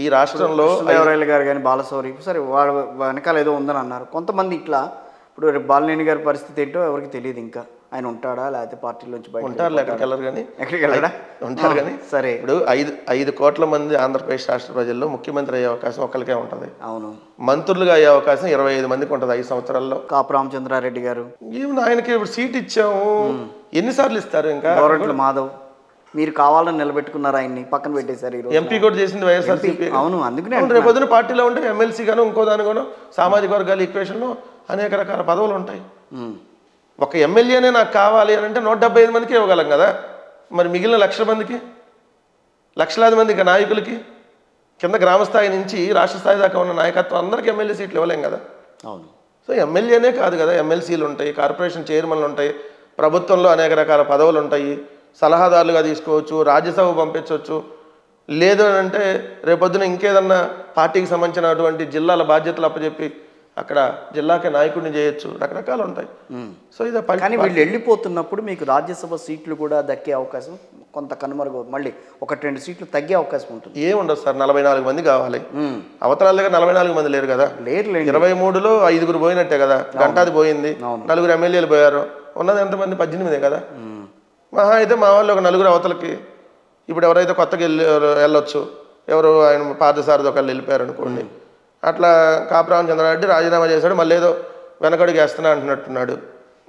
ఈ రాష్ట్రంలో దేవరాయలు గారు కానీ బాలశౌరి సరే వాళ్ళ వెనకాల ఏదో ఉందని అన్నారు కొంతమంది. ఇట్లా ఇప్పుడు బాలినేని గారి పరిస్థితి ఏంటో ఎవరికి తెలియదు ఇంకా. ఆయన ఉంటాడా లేకపోతే పార్టీలోంచి బయట ఉంటారు, ఎక్కడికి వెళ్ళరు కానీ. ఎక్కడికి వెళ్ళడా? ఉంటారు కానీ. సరే, ఇప్పుడు 5 కోట్ల మంది ఆంధ్రప్రదేశ్ రాష్ట్ర ప్రజల్లో ముఖ్యమంత్రి అయ్యే అవకాశం ఒకరికే ఉంటుంది. అవును. మంత్రులుగా అయ్యే అవకాశం 25 మందికి ఉంటుంది 5 సంవత్సరాల్లో. కాపు రామచంద్రారెడ్డి గారు ఏమన్నా ఆయనకి ఇప్పుడు సీట్ ఇచ్చాము, ఎన్నిసార్లు ఇస్తారు? ఇంకా గోరంట్ల మాధవ్ మీరు కావాలని నిలబెట్టుకున్నారు, ఆయన్ని పక్కన పెట్టేశారు. ఈరోజు ఎంపీ కూడా చేసింది వైఎస్ఆర్సీపీ. అవును, అందుకనే రేపు పొద్దున పార్టీలో ఉంటే ఎమ్మెల్సీ గాను ఇంకో దానిగాను సామాజిక వర్గాల ఈక్వేషన్లో అనేక రకాల పదవులు ఉంటాయి. ఒక ఎమ్మెల్యేనే నాకు కావాలి అని అంటే 175 మందికి ఇవ్వగలం కదా. మరి మిగిలిన 1,00,000 మందికి, లక్షలాది మందికి నాయకులకి, కింద గ్రామస్థాయి నుంచి రాష్ట్ర స్థాయి దాకా ఉన్న నాయకత్వం అందరికీ ఎమ్మెల్యే సీట్లు ఇవ్వలేం కదా. అవును. సో ఎమ్మెల్యేనే కాదు కదా, ఎమ్మెల్సీలు ఉంటాయి, కార్పొరేషన్ చైర్మన్లు ఉంటాయి, ప్రభుత్వంలో అనేక రకాల పదవులు ఉంటాయి, సలహాదారులుగా తీసుకోవచ్చు, రాజ్యసభ పంపించవచ్చు. లేదు అంటే రేపొద్దున ఇంకేదన్నా పార్టీకి సంబంధించినటువంటి జిల్లాల బాధ్యతలు అప్పచెప్పి అక్కడ జిల్లాకే నాయకుడిని చేయొచ్చు, రకరకాలు ఉంటాయి. సో ఇది కానీ వీళ్ళు వెళ్ళిపోతున్నప్పుడు మీకు రాజ్యసభ సీట్లు కూడా దక్కే అవకాశం కొంత కనుమరుగు, మళ్ళీ 1-2 సీట్లు తగ్గే అవకాశం ఉంటుంది. ఏముండదు సార్, 44 మంది కావాలి. అవతరాల దగ్గర 44 మంది లేరు కదా. లేరు. 23లో 5 పోయినట్టే కదా. గంటాది పోయింది, 4 ఎమ్మెల్యేలు పోయారు, ఉన్నది ఎంతమంది? 18 కదా. మహా అయితే మా వాళ్ళు ఒక 4 అవతలకి. ఇప్పుడు ఎవరైతే కొత్తగా వెళ్ళొచ్చు, ఎవరు ఆయన పాదసారథి ఒకళ్ళు వెళ్ళిపోయారు అనుకోండి. అట్లా కాపు రామచంద్రారెడ్డి రాజీనామా చేశాడు, మళ్ళీ ఏదో వెనకడుగు వేస్తున్నా అంటున్నట్టున్నాడు.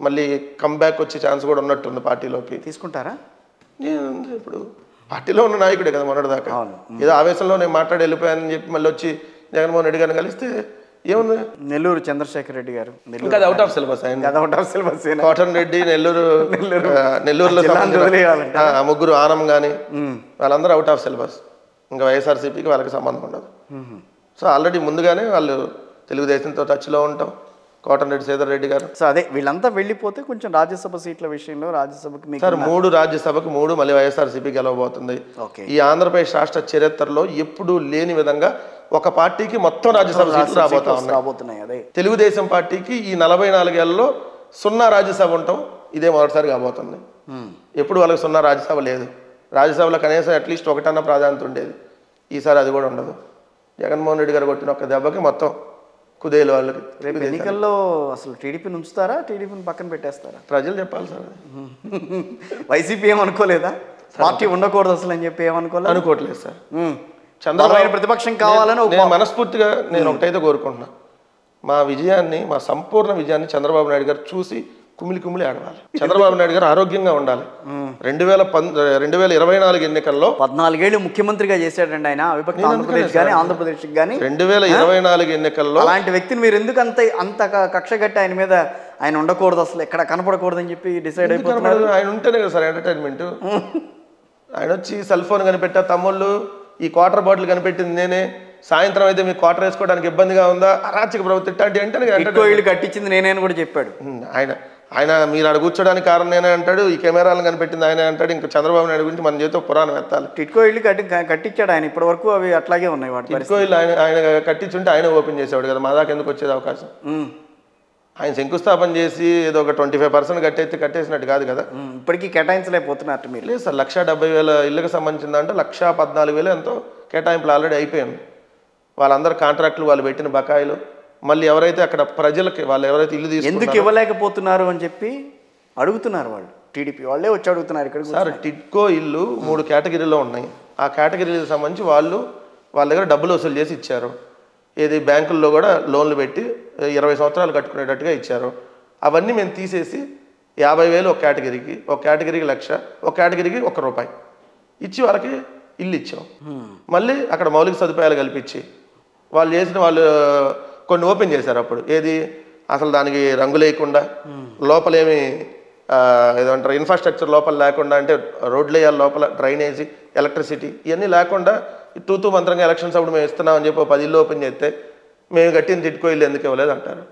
మళ్ళీ కంబ్యాక్ వచ్చే ఛాన్స్ కూడా ఉన్నట్టుంది పార్టీలోకి. తీసుకుంటారా? ఇప్పుడు పార్టీలో ఉన్న నాయకుడే కదా మొన్నటిదాకా. ఏదో ఆవేశంలో నేను మాట్లాడి వెళ్ళిపోయానని చెప్పి మళ్ళీ వచ్చి జగన్మోహన్ రెడ్డి గారిని కలిస్తే ఏముంది? నెల్లూరు చంద్రశేఖర్ రెడ్డి గారు ఇంకా అవుట్ ఆఫ్ సిలబస్. ఆయన out of syllabus. Cotton Reddy నెల్లూరులో ముగ్గురు ఆనం కానీ వాళ్ళందరూ అవుట్ ఆఫ్ సిలబస్. ఇంకా వైఎస్ఆర్సీపీకి వాళ్ళకి సంబంధం ఉండదు. సో ఆల్రెడీ ముందుగానే వాళ్ళు తెలుగుదేశంతో టచ్లో ఉంటాం. కోటన్ రెడ్డి, శ్రీధర్ రెడ్డి గారు. సో అదే వీళ్ళంతా వెళ్ళిపోతే కొంచెం రాజ్యసభ సీట్ల విషయంలో రాజ్యసభకి సార్ 3 రాజ్యసభకు 3 మళ్ళీ వైఎస్ఆర్సీపీ గెలవబోతుంది. ఈ ఆంధ్రప్రదేశ్ రాష్ట్ర చరిత్రలో ఎప్పుడూ లేని విధంగా ఒక పార్టీకి మొత్తం రాజ్యసభ సీట్లు రాబోతున్నాయి. అదే తెలుగుదేశం పార్టీకి ఈ 44 ఏళ్లలో 0 రాజ్యసభ ఉంటాం, ఇదే మొదటిసారి కాబోతుంది. ఎప్పుడు వాళ్ళకి 0 రాజ్యసభ లేదు. రాజ్యసభలో కనీసం అట్లీస్ట్ 1 ప్రాధాన్యత ఉండేది. ఈసారి అది కూడా ఉండదు. జగన్మోహన్ రెడ్డి గారు కొట్టిన ఒక్క దెబ్బకి మొత్తం కుదేలు వాళ్ళకి. రేపు ఎన్నికల్లో అసలు టీడీపీని ఉంచుతారా, టీడీపీని పక్కన పెట్టేస్తారా? ప్రజలు చెప్పాలి సార్. వైసీపీ ఏమనుకోలేదా పార్టీ ఉండకూడదు అసలు అని చెప్పి? ఏమనుకోలేదు, అనుకోవట్లేదు సార్. చంద్రబాబు ప్రతిపక్షం కావాలని నేను మనస్ఫూర్తిగా నేను ఒకటైతే కోరుకుంటున్నా, మా విజయాన్ని, మా సంపూర్ణ విజయాన్ని చంద్రబాబు నాయుడు గారు చూసి కుమిలి ఆడవాలి. చంద్రబాబు నాయుడు గారు ఆరోగ్యంగా ఉండాలి. 2024 ఎన్నికల్లో 14 ఏళ్ళు ముఖ్యమంత్రిగా చేశాడండి ఆయన. విభక్త ఆంధ్రప్రదేశ్ కానీ ఆంధ్రప్రదేశ్ కానీ 2024 ఎన్నికల్లో అలాంటి వ్యక్తిని మీరు ఎందుకు అంత కక్ష కట్టి ఆయన మీద ఆయన ఉండకూడదు, అసలు ఎక్కడ కనపడకూడదు అని చెప్పి డిసైడ్ అయిపోతున్నారు? ఆయన ఉంటేనే కదా సార్ ఎంటర్టైన్మెంట్. ఆయన వచ్చి సెల్ ఫోన్ కనిపెట్టా, తమ్ముళ్ళు ఈ క్వార్టర్ బాటిల్ కనిపెట్టింది నేనే, సాయంత్రం అయితే మీకు క్వార్టర్ వేసుకోవడానికి ఇబ్బందిగా ఉందా, అరాచక ప్రభుత్వం ఇట్లాంటి అంటే ఇల్లు కట్టించింది నేనే అని కూడా చెప్పాడు ఆయన. మీరు ఆడ కూర్చోడానికి కారణం నేనే అంటాడు, ఈ కెమెరాలను కనిపెట్టింది ఆయన అంటాడు. ఇంకా చంద్రబాబు నాయుడు గురించి మన చేతితో పురాణం ఎత్తాలి. టిట్కో ఇల్లు కట్టించాడు ఆయన, ఇప్పటి వరకు అవి అట్లాగే ఉన్నాయి. టిట్కో ఇల్లు ఆయన కట్టించుంటే ఆయన ఓపెన్ చేసేవాడు కదా, మా దాకా ఎందుకు వచ్చేది అవకాశం? ఆయన శంకుస్థాపన చేసి ఏదో ఒక 25% కట్టేసినట్టు కాదు కదా. ఇప్పటికీ కేటాయించలేకపోతున్నట్టు మీరు? లేదు సార్, 1,70,000 ఇళ్ళకి సంబంధించిందంటే 1,14,000 ఎంతో కేటాయింపులు ఆల్రెడీ అయిపోయింది. వాళ్ళందరూ కాంట్రాక్టులు, వాళ్ళు పెట్టిన బకాయిలు, మళ్ళీ ఎవరైతే అక్కడ ప్రజలకి వాళ్ళు ఎవరైతే ఇల్లు తీసుకున్నారో ఎందుకు ఇవ్వలేకపోతున్నారు అని చెప్పి అడుగుతున్నారు వాళ్ళు. టీడీపీ వాళ్ళే వచ్చి అడుగుతున్నారు ఇక్కడ. సార్ టిట్కో ఇల్లు 3 కేటగిరీలో ఉన్నాయి. ఆ కేటగిరీకి సంబంధించి వాళ్ళ దగ్గర డబ్బులు వసూలు చేసి ఇచ్చారు. ఏది బ్యాంకుల్లో కూడా లోన్లు పెట్టి 20 సంవత్సరాలు కట్టుకునేటట్టుగా ఇచ్చారు. అవన్నీ మేము తీసేసి 50,000 ఒక కేటగిరీకి, ఒక కేటగిరీకి 1,00,000, ఒక కేటగిరీకి ₹1 ఇచ్చి వాళ్ళకి ఇల్లు ఇచ్చాం. మళ్ళీ అక్కడ మౌలిక సదుపాయాలు కల్పించి వాళ్ళు కొన్ని ఓపెన్ చేశారు. అప్పుడు ఏది అసలు దానికి రంగు లేకుండా, లోపలేమి ఏదంటారు ఇన్ఫ్రాస్ట్రక్చర్ లోపల లేకుండా, అంటే రోడ్లు వేయాలి లోపల, డ్రైనేజీ, ఎలక్ట్రిసిటీ ఇవన్నీ లేకుండా తూతూ మంత్రంగా ఎలక్షన్స్ అప్పుడు మేము ఇస్తున్నామని చెప్పి 10 ఇల్లు ఓపెన్ చేస్తే మేము కట్టిన టిట్కో ఇల్లు ఎందుకు ఇవ్వలేదు అంటారు.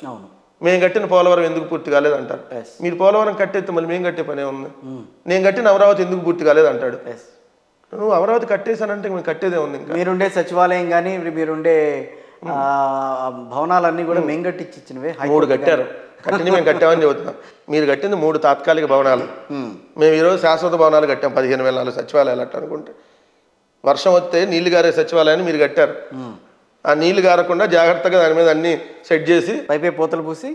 మేము కట్టిన పోలవరం ఎందుకు పూర్తి కాలేదు అంటారు. మీరు పోలవరం కట్టేస్తే మళ్ళీ మేము కట్టే పనే ఉంది. నేను కట్టిన అమరావతి ఎందుకు పూర్తి కాలేదు అంటాడు. నువ్వు అమరావతి కట్టేశానంటే మేము కట్టేదే ఉంది. ఇంకా మీరుండే సచివాలయం కానీ మీరుండే భవనాలన్నీ కూడా మేము కట్టించి ఇచ్చినవే. 3 కట్టారు, కట్టింది మేము కట్టామని చెబుతున్నాం. మీరు కట్టింది 3 తాత్కాలిక భవనాలు, మేము ఈరోజు శాశ్వత భవనాలు కట్టాం. 15,004 సచివాలయాలు అట్ట అనుకుంటే. వర్షం వస్తే నీళ్లు గారే సచివాలయాన్ని మీరు కట్టారు. ఆ నీళ్లు గారకుండా జాగ్రత్తగా దాని మీద అన్ని సెట్ చేసి పైపై పోతలు పూసి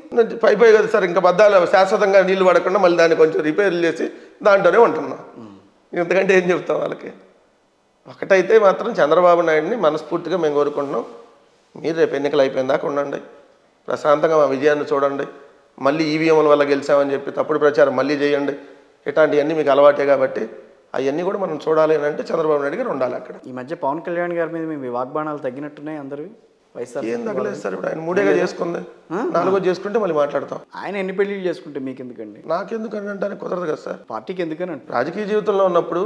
పై కదా సార్, ఇంకా బద్దాలు శాశ్వతంగా నీళ్లు పడకుండా మళ్ళీ దాన్ని కొంచెం రిపేర్లు చేసి దాంట్లోనే ఉంటున్నాం. ఎందుకంటే ఏం చెప్తాం వాళ్ళకి. ఒకటైతే మాత్రం చంద్రబాబు నాయుడిని మనస్ఫూర్తిగా మేము కోరుకుంటున్నాం, మీరు రేపు ఎన్నికలు అయిపోయిన దాకా ఉండండి, ప్రశాంతంగా మా విజయాన్ని చూడండి, మళ్ళీ ఈవీఎంల వల్ల గెలిచామని చెప్పి తప్పుడు ప్రచారం మళ్ళీ చేయండి. ఇట్లాంటివన్నీ మీకు అలవాటే కాబట్టి అవన్నీ కూడా మనం చూడాలి అని అంటే చంద్రబాబు నాయుడు గారు ఉండాలి అక్కడ. ఈ మధ్య పవన్ కళ్యాణ్ గారి మీద మీ వాగ్బాణాలు తగ్గినట్టున్నాయి అందరివి. ఏం తగ్గలేదు సార్, ఇప్పుడు ఆయన 3గా చేసుకుంది, 4వ చేసుకుంటే మళ్ళీ మాట్లాడతాం. ఆయన ఎన్ని పెళ్లిళ్ళు చేసుకుంటే మీకు ఎందుకండి? నాకెందుకని అంటే కుదరదు కదా సార్. పార్టీకి ఎందుకని అంటే రాజకీయ జీవితంలో ఉన్నప్పుడు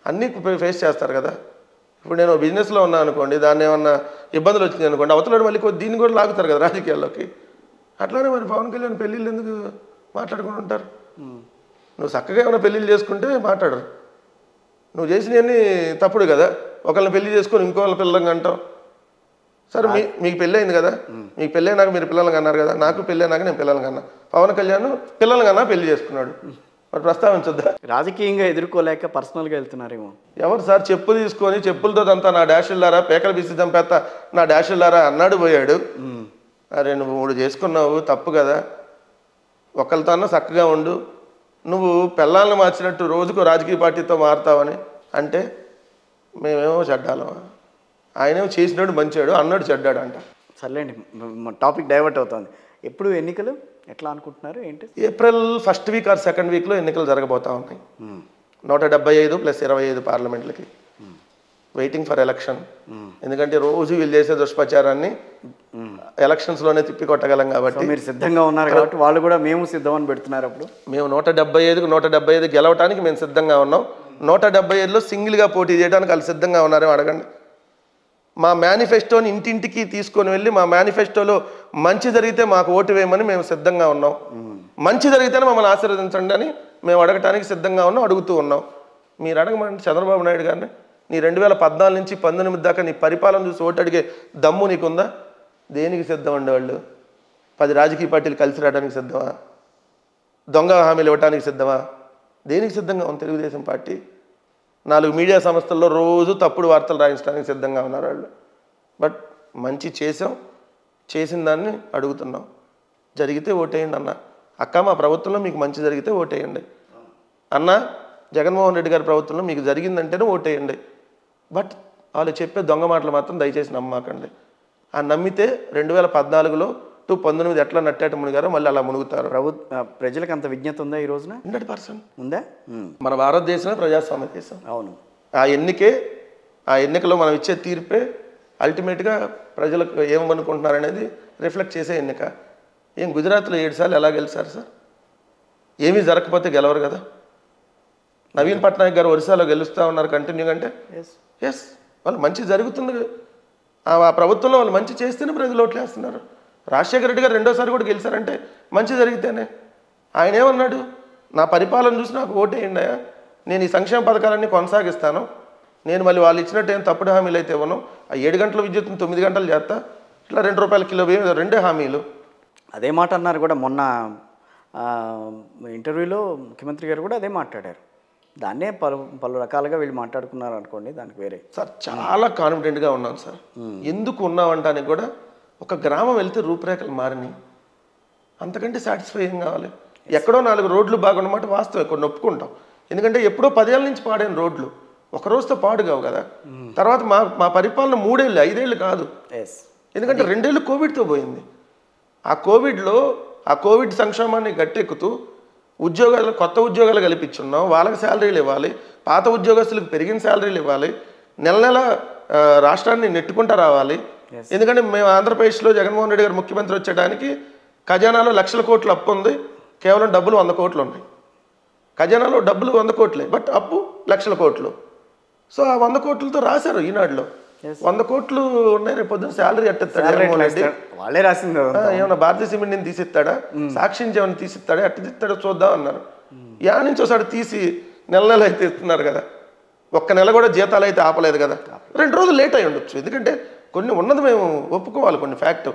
అన్నీ ఫేస్ చేస్తారు కదా. ఇప్పుడు నేను బిజినెస్లో ఉన్నాను అనుకోండి, దాన్ని ఏమన్నా ఇబ్బందులు వచ్చింది అనుకోండి, అవతల మళ్ళీ దీన్ని కూడా లాగుతారు కదా రాజకీయాల్లోకి. అట్లానే మరి పవన్ కళ్యాణ్ పెళ్ళిళ్ళు ఎందుకు మాట్లాడుకుని ఉంటారు? నువ్వు చక్కగా ఏమైనా పెళ్ళిళ్ళు చేసుకుంటే మాట్లాడరు. నువ్వు చేసినవన్నీ తప్పుడు కదా. ఒకళ్ళని పెళ్లి చేసుకొని ఇంకోళ్ళ పిల్లలు అంటావు. సరే మీకు పెళ్ళి అయింది కదా, మీకు పెళ్ళి అయినాక మీరు పిల్లలు కన్నారు కదా, నాకు పెళ్ళి అయినాక నేను పిల్లలు కన్నా. పవన్ కళ్యాణ్ పిల్లలు కన్నా పెళ్లి చేసుకున్నాడు, మరి ప్రస్తావించొద్దా? రాజకీయంగా ఎదుర్కోలేక పర్సనల్గా వెళ్తున్నారేమో. ఎవరు సార్ చెప్పులు తీసుకొని చెప్పులతో తంతా నా డాషుల్లారా పేకలు బిసి చంపేస్తా నా డాషుల్లారా అన్నాడు పోయాడు. అరే నువ్వు 3 చేసుకున్నావు తప్పు కదా, ఒకరితోన్నా చక్కగా ఉండు. నువ్వు పిల్లల్ని మార్చినట్టు రోజుకు రాజకీయ పార్టీతో మారుతావని అంటే మేమేమో చెడ్డాలమా? ఆయనేమో చేసినాడు మంచాడు, అన్నాడు చెడ్డాడు అంట. సర్లేండి, టాపిక్ డైవర్ట్ అవుతుంది. ఎప్పుడు ఎన్నికలు ఎట్లా అనుకుంటున్నారు ఏంటి? April 1st week or 2nd వీక్లో ఎన్నికలు జరగబోతా ఉన్నాయి. 175 + 25 పార్లమెంట్లకి వెయిటింగ్ ఫర్ ఎలక్షన్. ఎందుకంటే రోజు వీళ్ళు చేసే దుష్ప్రచారాన్ని ఎలక్షన్స్లోనే తిప్పికొట్టగలం కాబట్టి. మీరు సిద్ధంగా ఉన్నారు కాబట్టి వాళ్ళు కూడా మేము సిద్ధం అని పెడుతున్నారు. అప్పుడు మేము 175కు 175 గెలవడానికి మేము సిద్ధంగా ఉన్నాం. 175లో సింగిల్గా పోటీ చేయడానికి వాళ్ళు సిద్ధంగా ఉన్నారేమో అడగండి. మా మేనిఫెస్టోని ఇంటింటికి తీసుకొని వెళ్ళి మా మేనిఫెస్టోలో మంచి జరిగితే మాకు ఓటు వేయమని మేము సిద్ధంగా ఉన్నాం, మంచి జరిగితేనే మమ్మల్ని ఆశీర్వదించండి అని మేము అడగటానికి సిద్ధంగా ఉన్నాం, అడుగుతూ ఉన్నాం. మీరు అడగమంటే చంద్రబాబు నాయుడు గారిని, నీ 2014 నుంచి 19 దాకా నీ పరిపాలన చూసి ఓటు అడిగే దమ్ము నీకుందా? దేనికి సిద్ధం ఉండేవాళ్ళు? 10 రాజకీయ పార్టీలు కలిసి రావడానికి సిద్ధమా? దొంగ హామీలు ఇవ్వడానికి సిద్ధమా? దేనికి సిద్ధంగా ఉంది తెలుగుదేశం పార్టీ? 4 మీడియా సంస్థల్లో రోజు తప్పుడు వార్తలు రాయించడానికి సిద్ధంగా ఉన్నారు వాళ్ళు. బట్ మంచి చేసాం, చేసిన దాన్ని అడుగుతున్నాం. జరిగితే ఓటేయండి అన్న. అక్క మా ప్రభుత్వంలో మీకు మంచి జరిగితే ఓటేయండి అన్న. జగన్మోహన్ రెడ్డి గారి ప్రభుత్వంలో మీకు జరిగిందంటేనే ఓటేయండి. బట్ వాళ్ళు చెప్పే దొంగ మాటలు మాత్రం దయచేసి నమ్మకండి. ఆ నమ్మితే 2014లో టు 19 ఎట్లా నట్టేట మునిగారో మళ్ళీ అలా మునుగుతారు. ప్రజలకు అంత విజ్ఞత ఉందా ఈ రోజున? 100% ఉందా? మన భారతదేశమే ప్రజాస్వామ్య దేశం. అవును. ఆ ఎన్నికలో మనం ఇచ్చే తీర్పే అల్టిమేట్గా ప్రజలకు ఏమనుకుంటున్నారు అనేది రిఫ్లెక్ట్ చేసే ఎన్నిక. ఏం గుజరాత్లో 7 సార్లు ఎలా గెలిచారు సార్? ఏమీ జరగకపోతే గెలవరు కదా. నవీన్ పట్నాయక్ గారు ఒరిస్సాలో గెలుస్తూ ఉన్నారు కంటిన్యూగా అంటే ఎస్ వాళ్ళు మంచి జరుగుతుంది. ఆ ప్రభుత్వంలో వాళ్ళు మంచి చేస్తేనే ప్రజలు ఓట్లు వేస్తున్నారు. రాజశేఖర రెడ్డి గారు 2వ సారి కూడా గెలిచారంటే మంచి జరిగితేనే. ఆయన ఏమన్నాడు? నా పరిపాలన చూసి నాకు ఓటేయండి, నేను ఈ సంక్షేమ పథకాలన్నీ కొనసాగిస్తాను, నేను మళ్ళీ వాళ్ళు ఇచ్చినట్టు ఏం తప్పుడు హామీలు అయితే ఇవ్వను, ఆ 7 గంటల విద్యుత్తును 9 గంటలు చేస్తా, ఇట్లా ₹2 కిలో బియ్యం 2 హామీలు. అదే మాట అన్నారు కూడా మొన్న ఇంటర్వ్యూలో ముఖ్యమంత్రి గారు కూడా అదే మాట్లాడారు. దాన్నే పలు రకాలుగా వీళ్ళు మాట్లాడుకున్నారు అనుకోండి, దానికి వేరే. సార్ చాలా కాన్ఫిడెంట్గా ఉన్నాను సార్. ఎందుకు ఉన్నామంటానికి కూడా ఒక గ్రామం వెళ్తే రూపురేఖలు మారినాయి, అంతకంటే సాటిస్ఫై ఏం కావాలి? ఎక్కడో 4 రోడ్లు బాగున్నమాట వాస్తవం, కొన్ని ఒప్పుకుంటాం. ఎందుకంటే ఎప్పుడో 10 ఏళ్ళ నుంచి పాడైన రోడ్లు ఒక రోజుతో పాడు కావు కదా. తర్వాత మా పరిపాలన 3 ఏళ్ళు 5 ఏళ్ళు కాదు. ఎందుకంటే 2 ఏళ్ళు కోవిడ్తో పోయింది. ఆ కోవిడ్ సంక్షేమాన్ని గట్టెక్కుతూ ఉద్యోగాలు, కొత్త ఉద్యోగాలు కల్పించున్నాం, వాళ్ళకి శాలరీలు ఇవ్వాలి, పాత ఉద్యోగస్తులకు పెరిగిన శాలరీలు ఇవ్వాలి, నెల రాష్ట్రాన్ని నెట్టుకుంటూ రావాలి. ఎందుకంటే మేము ఆంధ్రప్రదేశ్లో జగన్మోహన్ రెడ్డి గారు ముఖ్యమంత్రి వచ్చేటానికి ఖజానాలో లక్షల కోట్లు అప్పు ఉంది, కేవలం డబ్బులు 100 కోట్లు ఉన్నాయి. ఖజానాలో డబ్బులు 100 కోట్లే, బట్ అప్పు లక్షల కోట్లు. సో ఆ 100 కోట్లతో రాశారు ఈనాడులో. 100 కోట్లు ఉన్నాయి, రేపు పొద్దున్న శాలరీ ఎట్టిస్తాడు జగన్మోహన్ రెడ్డి? వాళ్ళే రాసింది. ఏమన్నా భారతీయ సిమెంట్ నేను తీసిస్తాడా, సాక్షి నుంచి ఏమైనా తీసిస్తాడా, ఎట్ట తీస్తాడో చూద్దాం అన్నారు. యా నుంచి ఒకసారి తీసి నెల అయితే ఇస్తున్నారు కదా. 1 నెల కూడా జీతాలు అయితే ఆపలేదు కదా. 2 రోజులు లేట్ అయి ఉండొచ్చు, ఎందుకంటే కొన్ని ఉన్నది మేము ఒప్పుకోవాలి, కొన్ని ఫ్యాక్ట్.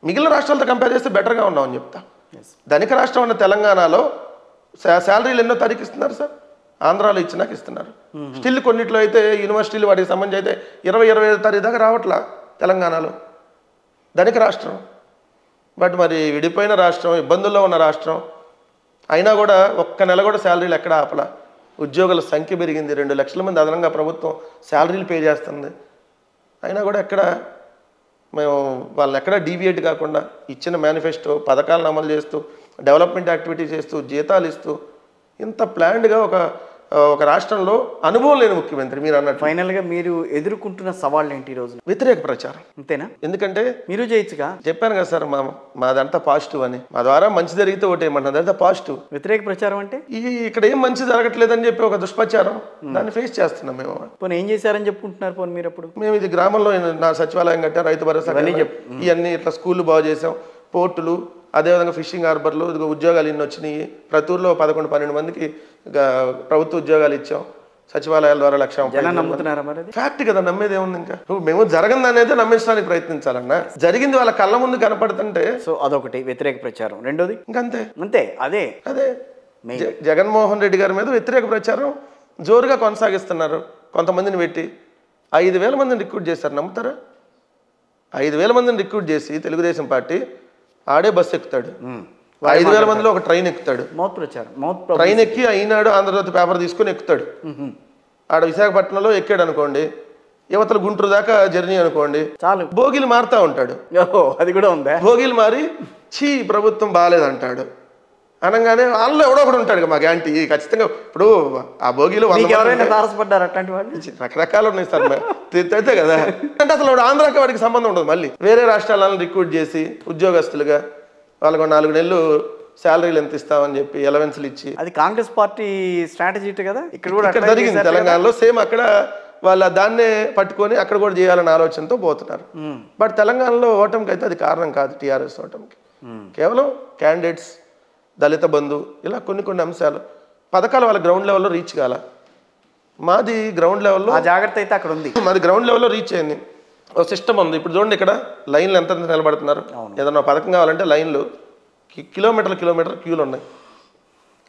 మిగిలిన రాష్ట్రాలతో కంపేర్ చేస్తే బెటర్గా ఉన్నామని చెప్తా. ధనిక రాష్ట్రం ఉన్న తెలంగాణలో శాలరీలు ఎన్నో తారీఖు ఇస్తున్నారు సార్, ఆంధ్రాలో ఇచ్చినాక ఇస్తున్నారు. స్టిల్ కొన్నిట్లో అయితే యూనివర్సిటీలు వాటికి సంబంధించి అయితే 20-25 తారీఖు దాకా రావట్లా. తెలంగాణలో ధనిక రాష్ట్రం. బట్ మరి విడిపోయిన రాష్ట్రం, ఇబ్బందుల్లో ఉన్న రాష్ట్రం అయినా కూడా ఒక్క నెల కూడా శాలరీలు ఎక్కడ ఆపలా. ఉద్యోగుల సంఖ్య పెరిగింది, 2 లక్షల మంది అదనంగా ప్రభుత్వం శాలరీలు పే చేస్తుంది. అయినా కూడా ఎక్కడ మేము వాళ్ళని ఎక్కడ డీవియేట్ కాకుండా ఇచ్చిన మేనిఫెస్టో పథకాలను అమలు చేస్తూ డెవలప్మెంట్ యాక్టివిటీ చేస్తూ జీతాలు ఇస్తూ ఇంత ప్లాన్డ్గా ఒక రాష్ట్రంలో అనుభవం లేని ముఖ్యమంత్రి మీరు అన్నట్టు. ఫైనల్గా మీరు ఎదుర్కొంటున్న సవాళ్ళు ఏంటి ఈ రోజు? వ్యతిరేక ప్రచారం. అంతేనా? ఎందుకంటే మీరు చేయొచ్చుగా. చెప్పాను కదా సార్, మాదంతా పాజిటివ్ అని. మా ద్వారా మంచి జరిగితే ఓటేయమంటారు, అదంతా పాజిటివ్. వ్యతిరేక ప్రచారం అంటే ఇక్కడ ఏం మంచి జరగట్లేదని చెప్పి ఒక దుష్ప్రచారం, దాన్ని ఫేస్ చేస్తున్నాం మేము. పోనీ ఏం చేశారని చెప్పుకుంటున్నారు? పోనీ మీరు అప్పుడు మేము ఇది గ్రామంలో నా సచివాలయం కట్టాం, రైతు భరోసా ఇవన్నీ ఇట్లా స్కూళ్ళు బాగు చేసాం, పోర్టులు, అదేవిధంగా ఫిషింగ్ హార్బర్లు, ఉద్యోగాలు ఇన్ని వచ్చినాయి. ప్రతి ఊర్లో 11-12 మందికి ప్రభుత్వ ఉద్యోగాలు ఇచ్చాం సచివాలయాల ద్వారా. 1,00,000 నమ్ముతున్నారా? మరి ఫ్యాక్ట్ కదా, నమ్మేది ఏముంది? ఇంకా మేము జరగంది అనేది నమ్మించడానికి ప్రయత్నించాలన్నా, జరిగింది వాళ్ళ కళ్ళ ముందు కనపడుతుంటే. సో అదొకటి వ్యతిరేక ప్రచారం. రెండోది ఇంకంతే అంతే అదే జగన్మోహన్ రెడ్డి గారి మీద వ్యతిరేక ప్రచారం జోరుగా కొనసాగిస్తున్నారు. కొంతమందిని పెట్టి 5,000 మందిని రిక్రూట్ చేశారు. నమ్ముతారా? 5,000 మందిని రిక్రూట్ చేసి తెలుగుదేశం పార్టీ ఆడే బస్సు ఎక్కుతాడు. 5,000 మందిలో ఒక ట్రైన్ ఎక్కుతాడు. ట్రైన్ ఎక్కి అయినాడు ఆంధ్రజ్యోతి పేపర్ తీసుకొని ఎక్కుతాడు. ఆడ విశాఖపట్నంలో ఎక్కాడు అనుకోండి, యువతలు గుంటూరు దాకా జర్నీ అనుకోండి, చాలు భోగిలు మారుతా ఉంటాడు. అది కూడా ఉందా? భోగిలు మారి చీ ప్రభుత్వం బాగాలేదంటాడు అనగానే వాళ్ళు ఎవడో ఒకడు ఉంటాడు మా గ్యాంటీ ఖచ్చితంగా. ఇప్పుడు ఆ భోగిలు తారసపడ్డారు అట్లాంటి వాళ్ళు రకరకాలు ఉన్నాయి సార్, అయితే కదా. అంటే అసలు ఆంధ్రాకి వాడికి సంబంధం ఉండదు. మళ్ళీ వేరే రాష్ట్రాలను రిక్రూట్ చేసి ఉద్యోగస్తులుగా వాళ్ళకు 4 నెలలు శాలరీలు ఎంత ఇస్తామని చెప్పి ఎలవెన్స్లు ఇచ్చి, అది కాంగ్రెస్ పార్టీ స్ట్రాటజీ కదా. ఇక్కడ కూడా జరిగింది తెలంగాణలో సేమ్. అక్కడ వాళ్ళ దాన్నే పట్టుకొని అక్కడ కూడా చేయాలన్న ఆలోచనతో పోతున్నారు. బట్ తెలంగాణలో ఓటమికి అయితే అది కారణం కాదు. టీఆర్ఎస్ ఓటమికి కేవలం క్యాండిడేట్స్, దళిత బంధు, ఇలా కొన్ని అంశాలు, పథకాలు వాళ్ళ గ్రౌండ్ లెవెల్లో రీచ్ కాల. మాది గ్రౌండ్ లెవెల్లో జాగ్రత్త అయితే అక్కడ ఉంది. మాది గ్రౌండ్ లెవెల్లో రీచ్ అయింది. ఒక సిస్టమ్ ఉంది. ఇప్పుడు చూడండి, ఇక్కడ లైన్లు ఎంత నిలబడుతున్నారు. ఏదన్నా పథకం కావాలంటే లైన్లు కిలోమీటర్ క్యూలు ఉన్నాయి.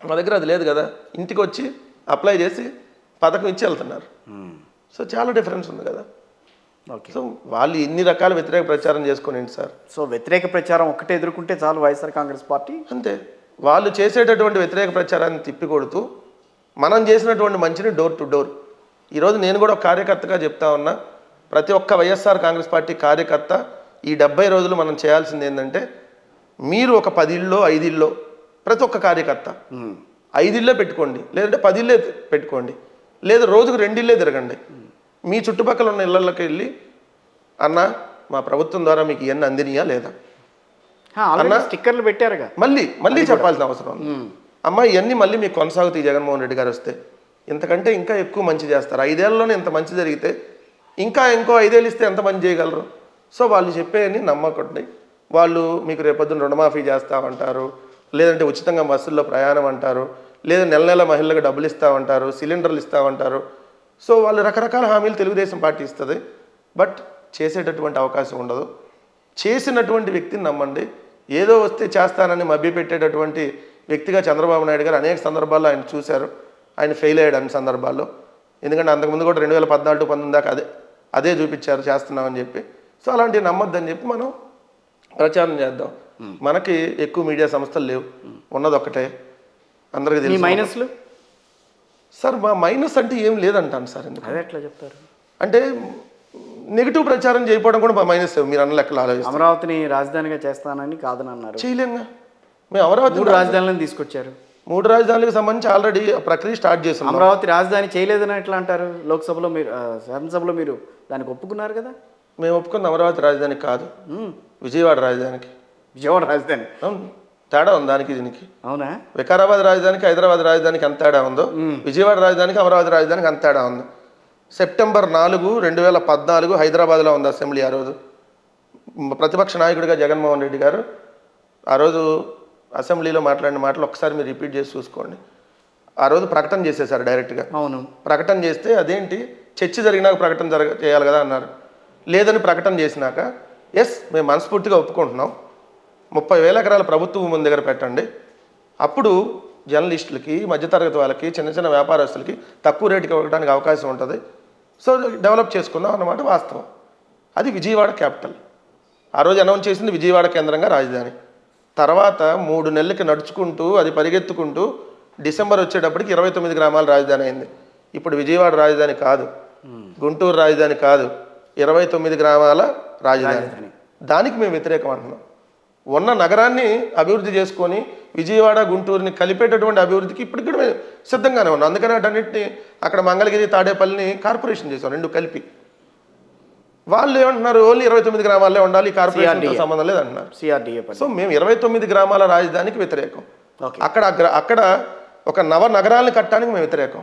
మా దగ్గర అది లేదు కదా. ఇంటికి వచ్చి అప్లై చేసి పథకం ఇచ్చి వెళ్తున్నారు. సో చాలా డిఫరెన్స్ ఉంది కదా. సో వాళ్ళు ఇన్ని రకాల వ్యతిరేక ప్రచారం చేసుకోండి సార్. సో వ్యతిరేక ప్రచారం ఒక్కటే ఎదుర్కొంటే చాలు వైఎస్ఆర్ కాంగ్రెస్ పార్టీ. అంతే. వాళ్ళు చేసేటటువంటి వ్యతిరేక ప్రచారాన్ని తిప్పికొడుతూ మనం చేసినటువంటి మంచిని డోర్ టు డోర్. ఈరోజు నేను కూడా ఒక కార్యకర్తగా చెప్తా ఉన్నా, ప్రతి ఒక్క వైఎస్ఆర్ కాంగ్రెస్ పార్టీ కార్యకర్త ఈ 70 రోజులు మనం చేయాల్సింది ఏంటంటే, మీరు ఒక 10 ఇళ్ళో 5 ఇళ్ళో ప్రతి ఒక్క కార్యకర్త 5 ఇళ్ళే పెట్టుకోండి, లేదంటే 10 ఇళ్ళే పెట్టుకోండి, లేదా రోజుకు 2 ఇళ్ళే తిరగండి. మీ చుట్టుపక్కల ఉన్న ఇళ్ళకి వెళ్ళి, అన్న మా ప్రభుత్వం ద్వారా మీకు ఇవన్నీ అందినయా లేదా అన్న స్టిక్కర్లు పెట్టారుగా, మళ్ళీ చెప్పాల్సిన అవసరం. అమ్మ ఇవన్నీ మళ్ళీ మీకు కొనసాగుతాయి జగన్మోహన్ రెడ్డి గారు వస్తే, ఇంతకంటే ఇంకా ఎక్కువ మంచి చేస్తారు. 5 ఏళ్లలోనే ఇంత మంచి జరిగితే ఇంకో 5 ఏళ్ళు ఇస్తే ఎంత మంచి చేయగలరు? సో వాళ్ళు చెప్పేయని నమ్మకండి. వాళ్ళు మీకు రేపొద్దున రుణమాఫీ చేస్తామంటారు, లేదంటే ఉచితంగా బస్సుల్లో ప్రయాణం అంటారు, లేదా నెల మహిళలకు డబ్బులు ఇస్తామంటారు, సిలిండర్లు ఇస్తామంటారు. సో వాళ్ళు రకరకాల హామీలు తెలుగుదేశం పార్టీ ఇస్తుంది. బట్ చేసేటటువంటి అవకాశం ఉండదు. చేసినటువంటి వ్యక్తిని నమ్మండి. ఏదో వస్తే చేస్తానని మభ్యపెట్టేటటువంటి వ్యక్తిగా చంద్రబాబు నాయుడు గారు అనేక సందర్భాల్లో ఆయన చూశారు. ఆయన ఫెయిల్ అయ్యాడు అన్ని సందర్భాల్లో. ఎందుకంటే అంతకుముందు కూడా 2014-19 దాకా అదే చూపించారు చేస్తున్నామని చెప్పి. సో అలాంటివి నమ్మొద్దని చెప్పి మనం ప్రచారం చేద్దాం. మనకి ఎక్కువ మీడియా సంస్థలు లేవు, ఉన్నది ఒక్కటే, అందరికీ తెలుసు. మైనస్లు సార్ మా మైనస్ అంటే ఏం లేదంటాను సార్. ఎందుకు అదే ఎట్లా చెప్తారు అంటే నెగిటివ్ ప్రచారం చేయకపోవడం కూడా మా మైనస్. మీరు అన్న లెక్కలు ఆలోచిస్తారు. అమరావతిని రాజధానిగా చేస్తానని కాదని అన్నారు. చేయలేంగా. మేము అమరావతి 3 రాజధానులను తీసుకొచ్చారు. 3 రాజధానులకు సంబంధించి ఆల్రెడీ ప్రక్రియ స్టార్ట్ చేస్తున్నాం. అమరావతి రాజధాని చేయలేదని ఎట్లా అంటారు? లోక్సభలో మీరు, శాసనసభలో మీరు దానికి ఒప్పుకున్నారు కదా. మేము ఒప్పుకున్న అమరావతి రాజధానికి కాదు, విజయవాడ రాజధానికి. విజయవాడ రాజధాని తేడా ఉంది దానికి దీనికి. అవునా? వికారాబాద్ రాజధానికి హైదరాబాద్ రాజధానికి ఎంత తేడా ఉందో, విజయవాడ రాజధానికి అమరావతి రాజధానికి అంత తేడా ఉంది. సెప్టెంబర్ 4, 2014 హైదరాబాద్లో ఉంది అసెంబ్లీ. ఆ రోజు ప్రతిపక్ష నాయకుడిగా జగన్మోహన్ రెడ్డి గారు ఆ రోజు అసెంబ్లీలో మాట్లాడిన మాటలు ఒకసారి మీరు రిపీట్ చేసి చూసుకోండి. ఆ రోజు ప్రకటన చేసేసారు డైరెక్ట్గా. అవును. ప్రకటన చేస్తే అదేంటి చర్చ జరిగినాక ప్రకటన చేయాలి కదా అన్నారు. లేదని ప్రకటన చేసినాక ఎస్ మేము మనస్ఫూర్తిగా ఒప్పుకుంటున్నాం, 30,000 ఎకరాల ప్రభుత్వ భూమి దగ్గర పెట్టండి, అప్పుడు జర్నలిస్టులకి, మధ్యతరగతి వాళ్ళకి, చిన్న చిన్న వ్యాపారస్తులకి తక్కువ రేటుకి ఇవ్వడానికి అవకాశం ఉంటుంది. సో డెవలప్ చేసుకుందాం అన్నమాట వాస్తవం. అది విజయవాడ క్యాపిటల్. ఆ రోజు అనౌన్స్ చేసింది విజయవాడ కేంద్రంగా రాజధాని. తర్వాత 3 నెలలకి నడుచుకుంటూ అది పరిగెత్తుకుంటూ డిసెంబర్ వచ్చేటప్పటికి 29 గ్రామాల రాజధాని అయింది. ఇప్పుడు విజయవాడ రాజధాని కాదు, గుంటూరు రాజధాని కాదు, 29 గ్రామాల రాజధాని. దానికి మేము వ్యతిరేకం అంటున్నాం. ఉన్న నగరాన్ని అభివృద్ధి చేసుకొని విజయవాడ గుంటూరుని కలిపేటటువంటి అభివృద్ధికి ఇప్పటికి కూడా మేము సిద్ధంగానే ఉన్నాం. అందుకని వాటన్నిటిని అక్కడ మంగళగిరి తాడేపల్లిని కార్పొరేషన్ చేసాం, 2 కలిపి. వాళ్ళు ఏమంటున్నారు, ఓన్లీ 29 గ్రామాలే ఉండాలి, కార్పొరేషన్తో సంబంధం లేదు అంటున్నారు. సో మేము 29 గ్రామాల రాజధానికి వ్యతిరేకం. అక్కడ ఒక నగరాలను కట్టడానికి మేము వ్యతిరేకం,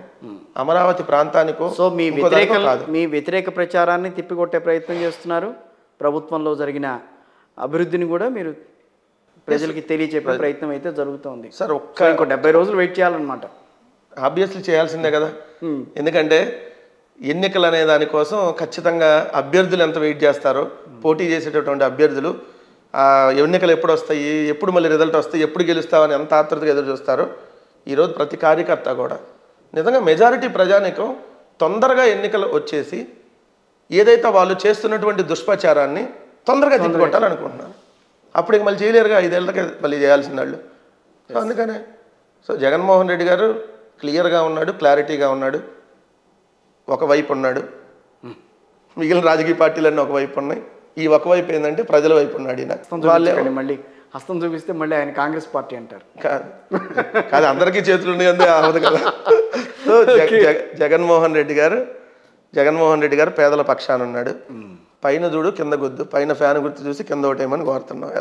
అమరావతి ప్రాంతానికో. సో మీ వ్యతిరేక ప్రచారాన్ని తిప్పికొట్టే ప్రయత్నం చేస్తున్నారు. ప్రభుత్వంలో జరిగిన అభివృద్ధిని కూడా మీరు ప్రజలకి తెలియచెప్పే ప్రయత్నం అయితే జరుగుతుంది సార్. ఇంకో 70 రోజులు వెయిట్ చేయాలన్నమాట. ఆబ్వియస్లీ చేయాల్సిందే కదా, ఎందుకంటే ఎన్నికలు అనే దానికోసం ఖచ్చితంగా అభ్యర్థులు ఎంత వెయిట్ చేస్తారో, పోటీ చేసేటటువంటి అభ్యర్థులు ఎన్నికలు ఎప్పుడు వస్తాయి, ఎప్పుడు మళ్ళీ రిజల్ట్ వస్తాయి, ఎప్పుడు గెలుస్తామని ఎంత ఆతృతగా ఎదురు చూస్తారో. ఈరోజు ప్రతి కార్యకర్త కూడా నిజంగా మెజారిటీ ప్రజానికం తొందరగా ఎన్నికలు వచ్చేసి ఏదైతే వాళ్ళు చేస్తున్నటువంటి దుష్ప్రచారాన్ని తొందరగా తిప్పికొట్టాలనుకుంటున్నారు. అప్పటికి మళ్ళీ చేయలేరుగా, 5 ఏళ్ళకి మళ్ళీ చేయాల్సిన వాళ్ళు. సో అందుకనే జగన్మోహన్ రెడ్డి గారు క్లియర్గా ఉన్నాడు, క్లారిటీగా ఉన్నాడు. ఒకవైపు ఉన్నాడు, మిగిలిన రాజకీయ పార్టీలన్నీ ఒకవైపు ఉన్నాయి. ఈ ఒకవైపు ఏంటంటే ప్రజల వైపు ఉన్నాడు ఈయన. మళ్ళీ హస్తం చూపిస్తే మళ్ళీ ఆయన కాంగ్రెస్ పార్టీ అంటారు. కాదు, అందరికీ చేతులు ఉన్నాయి, అంతే అవదు కదా. సో జగన్మోహన్ రెడ్డి గారు పేదల పక్షాన ఉన్నాడు. పైన చూడు కింద గుద్దు, పైన ఫ్యాన్ గుర్తు చూసి కింద ఒకటేమని కోరుతున్నాం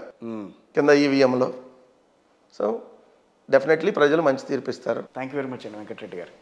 కింద ఈవీఎంలో. సో డెఫినెట్లీ ప్రజలు మంచి తీర్పిస్తారు. థ్యాంక్ యూ వెరీ మచ్ అండి వెంకటరెడ్డి గారు.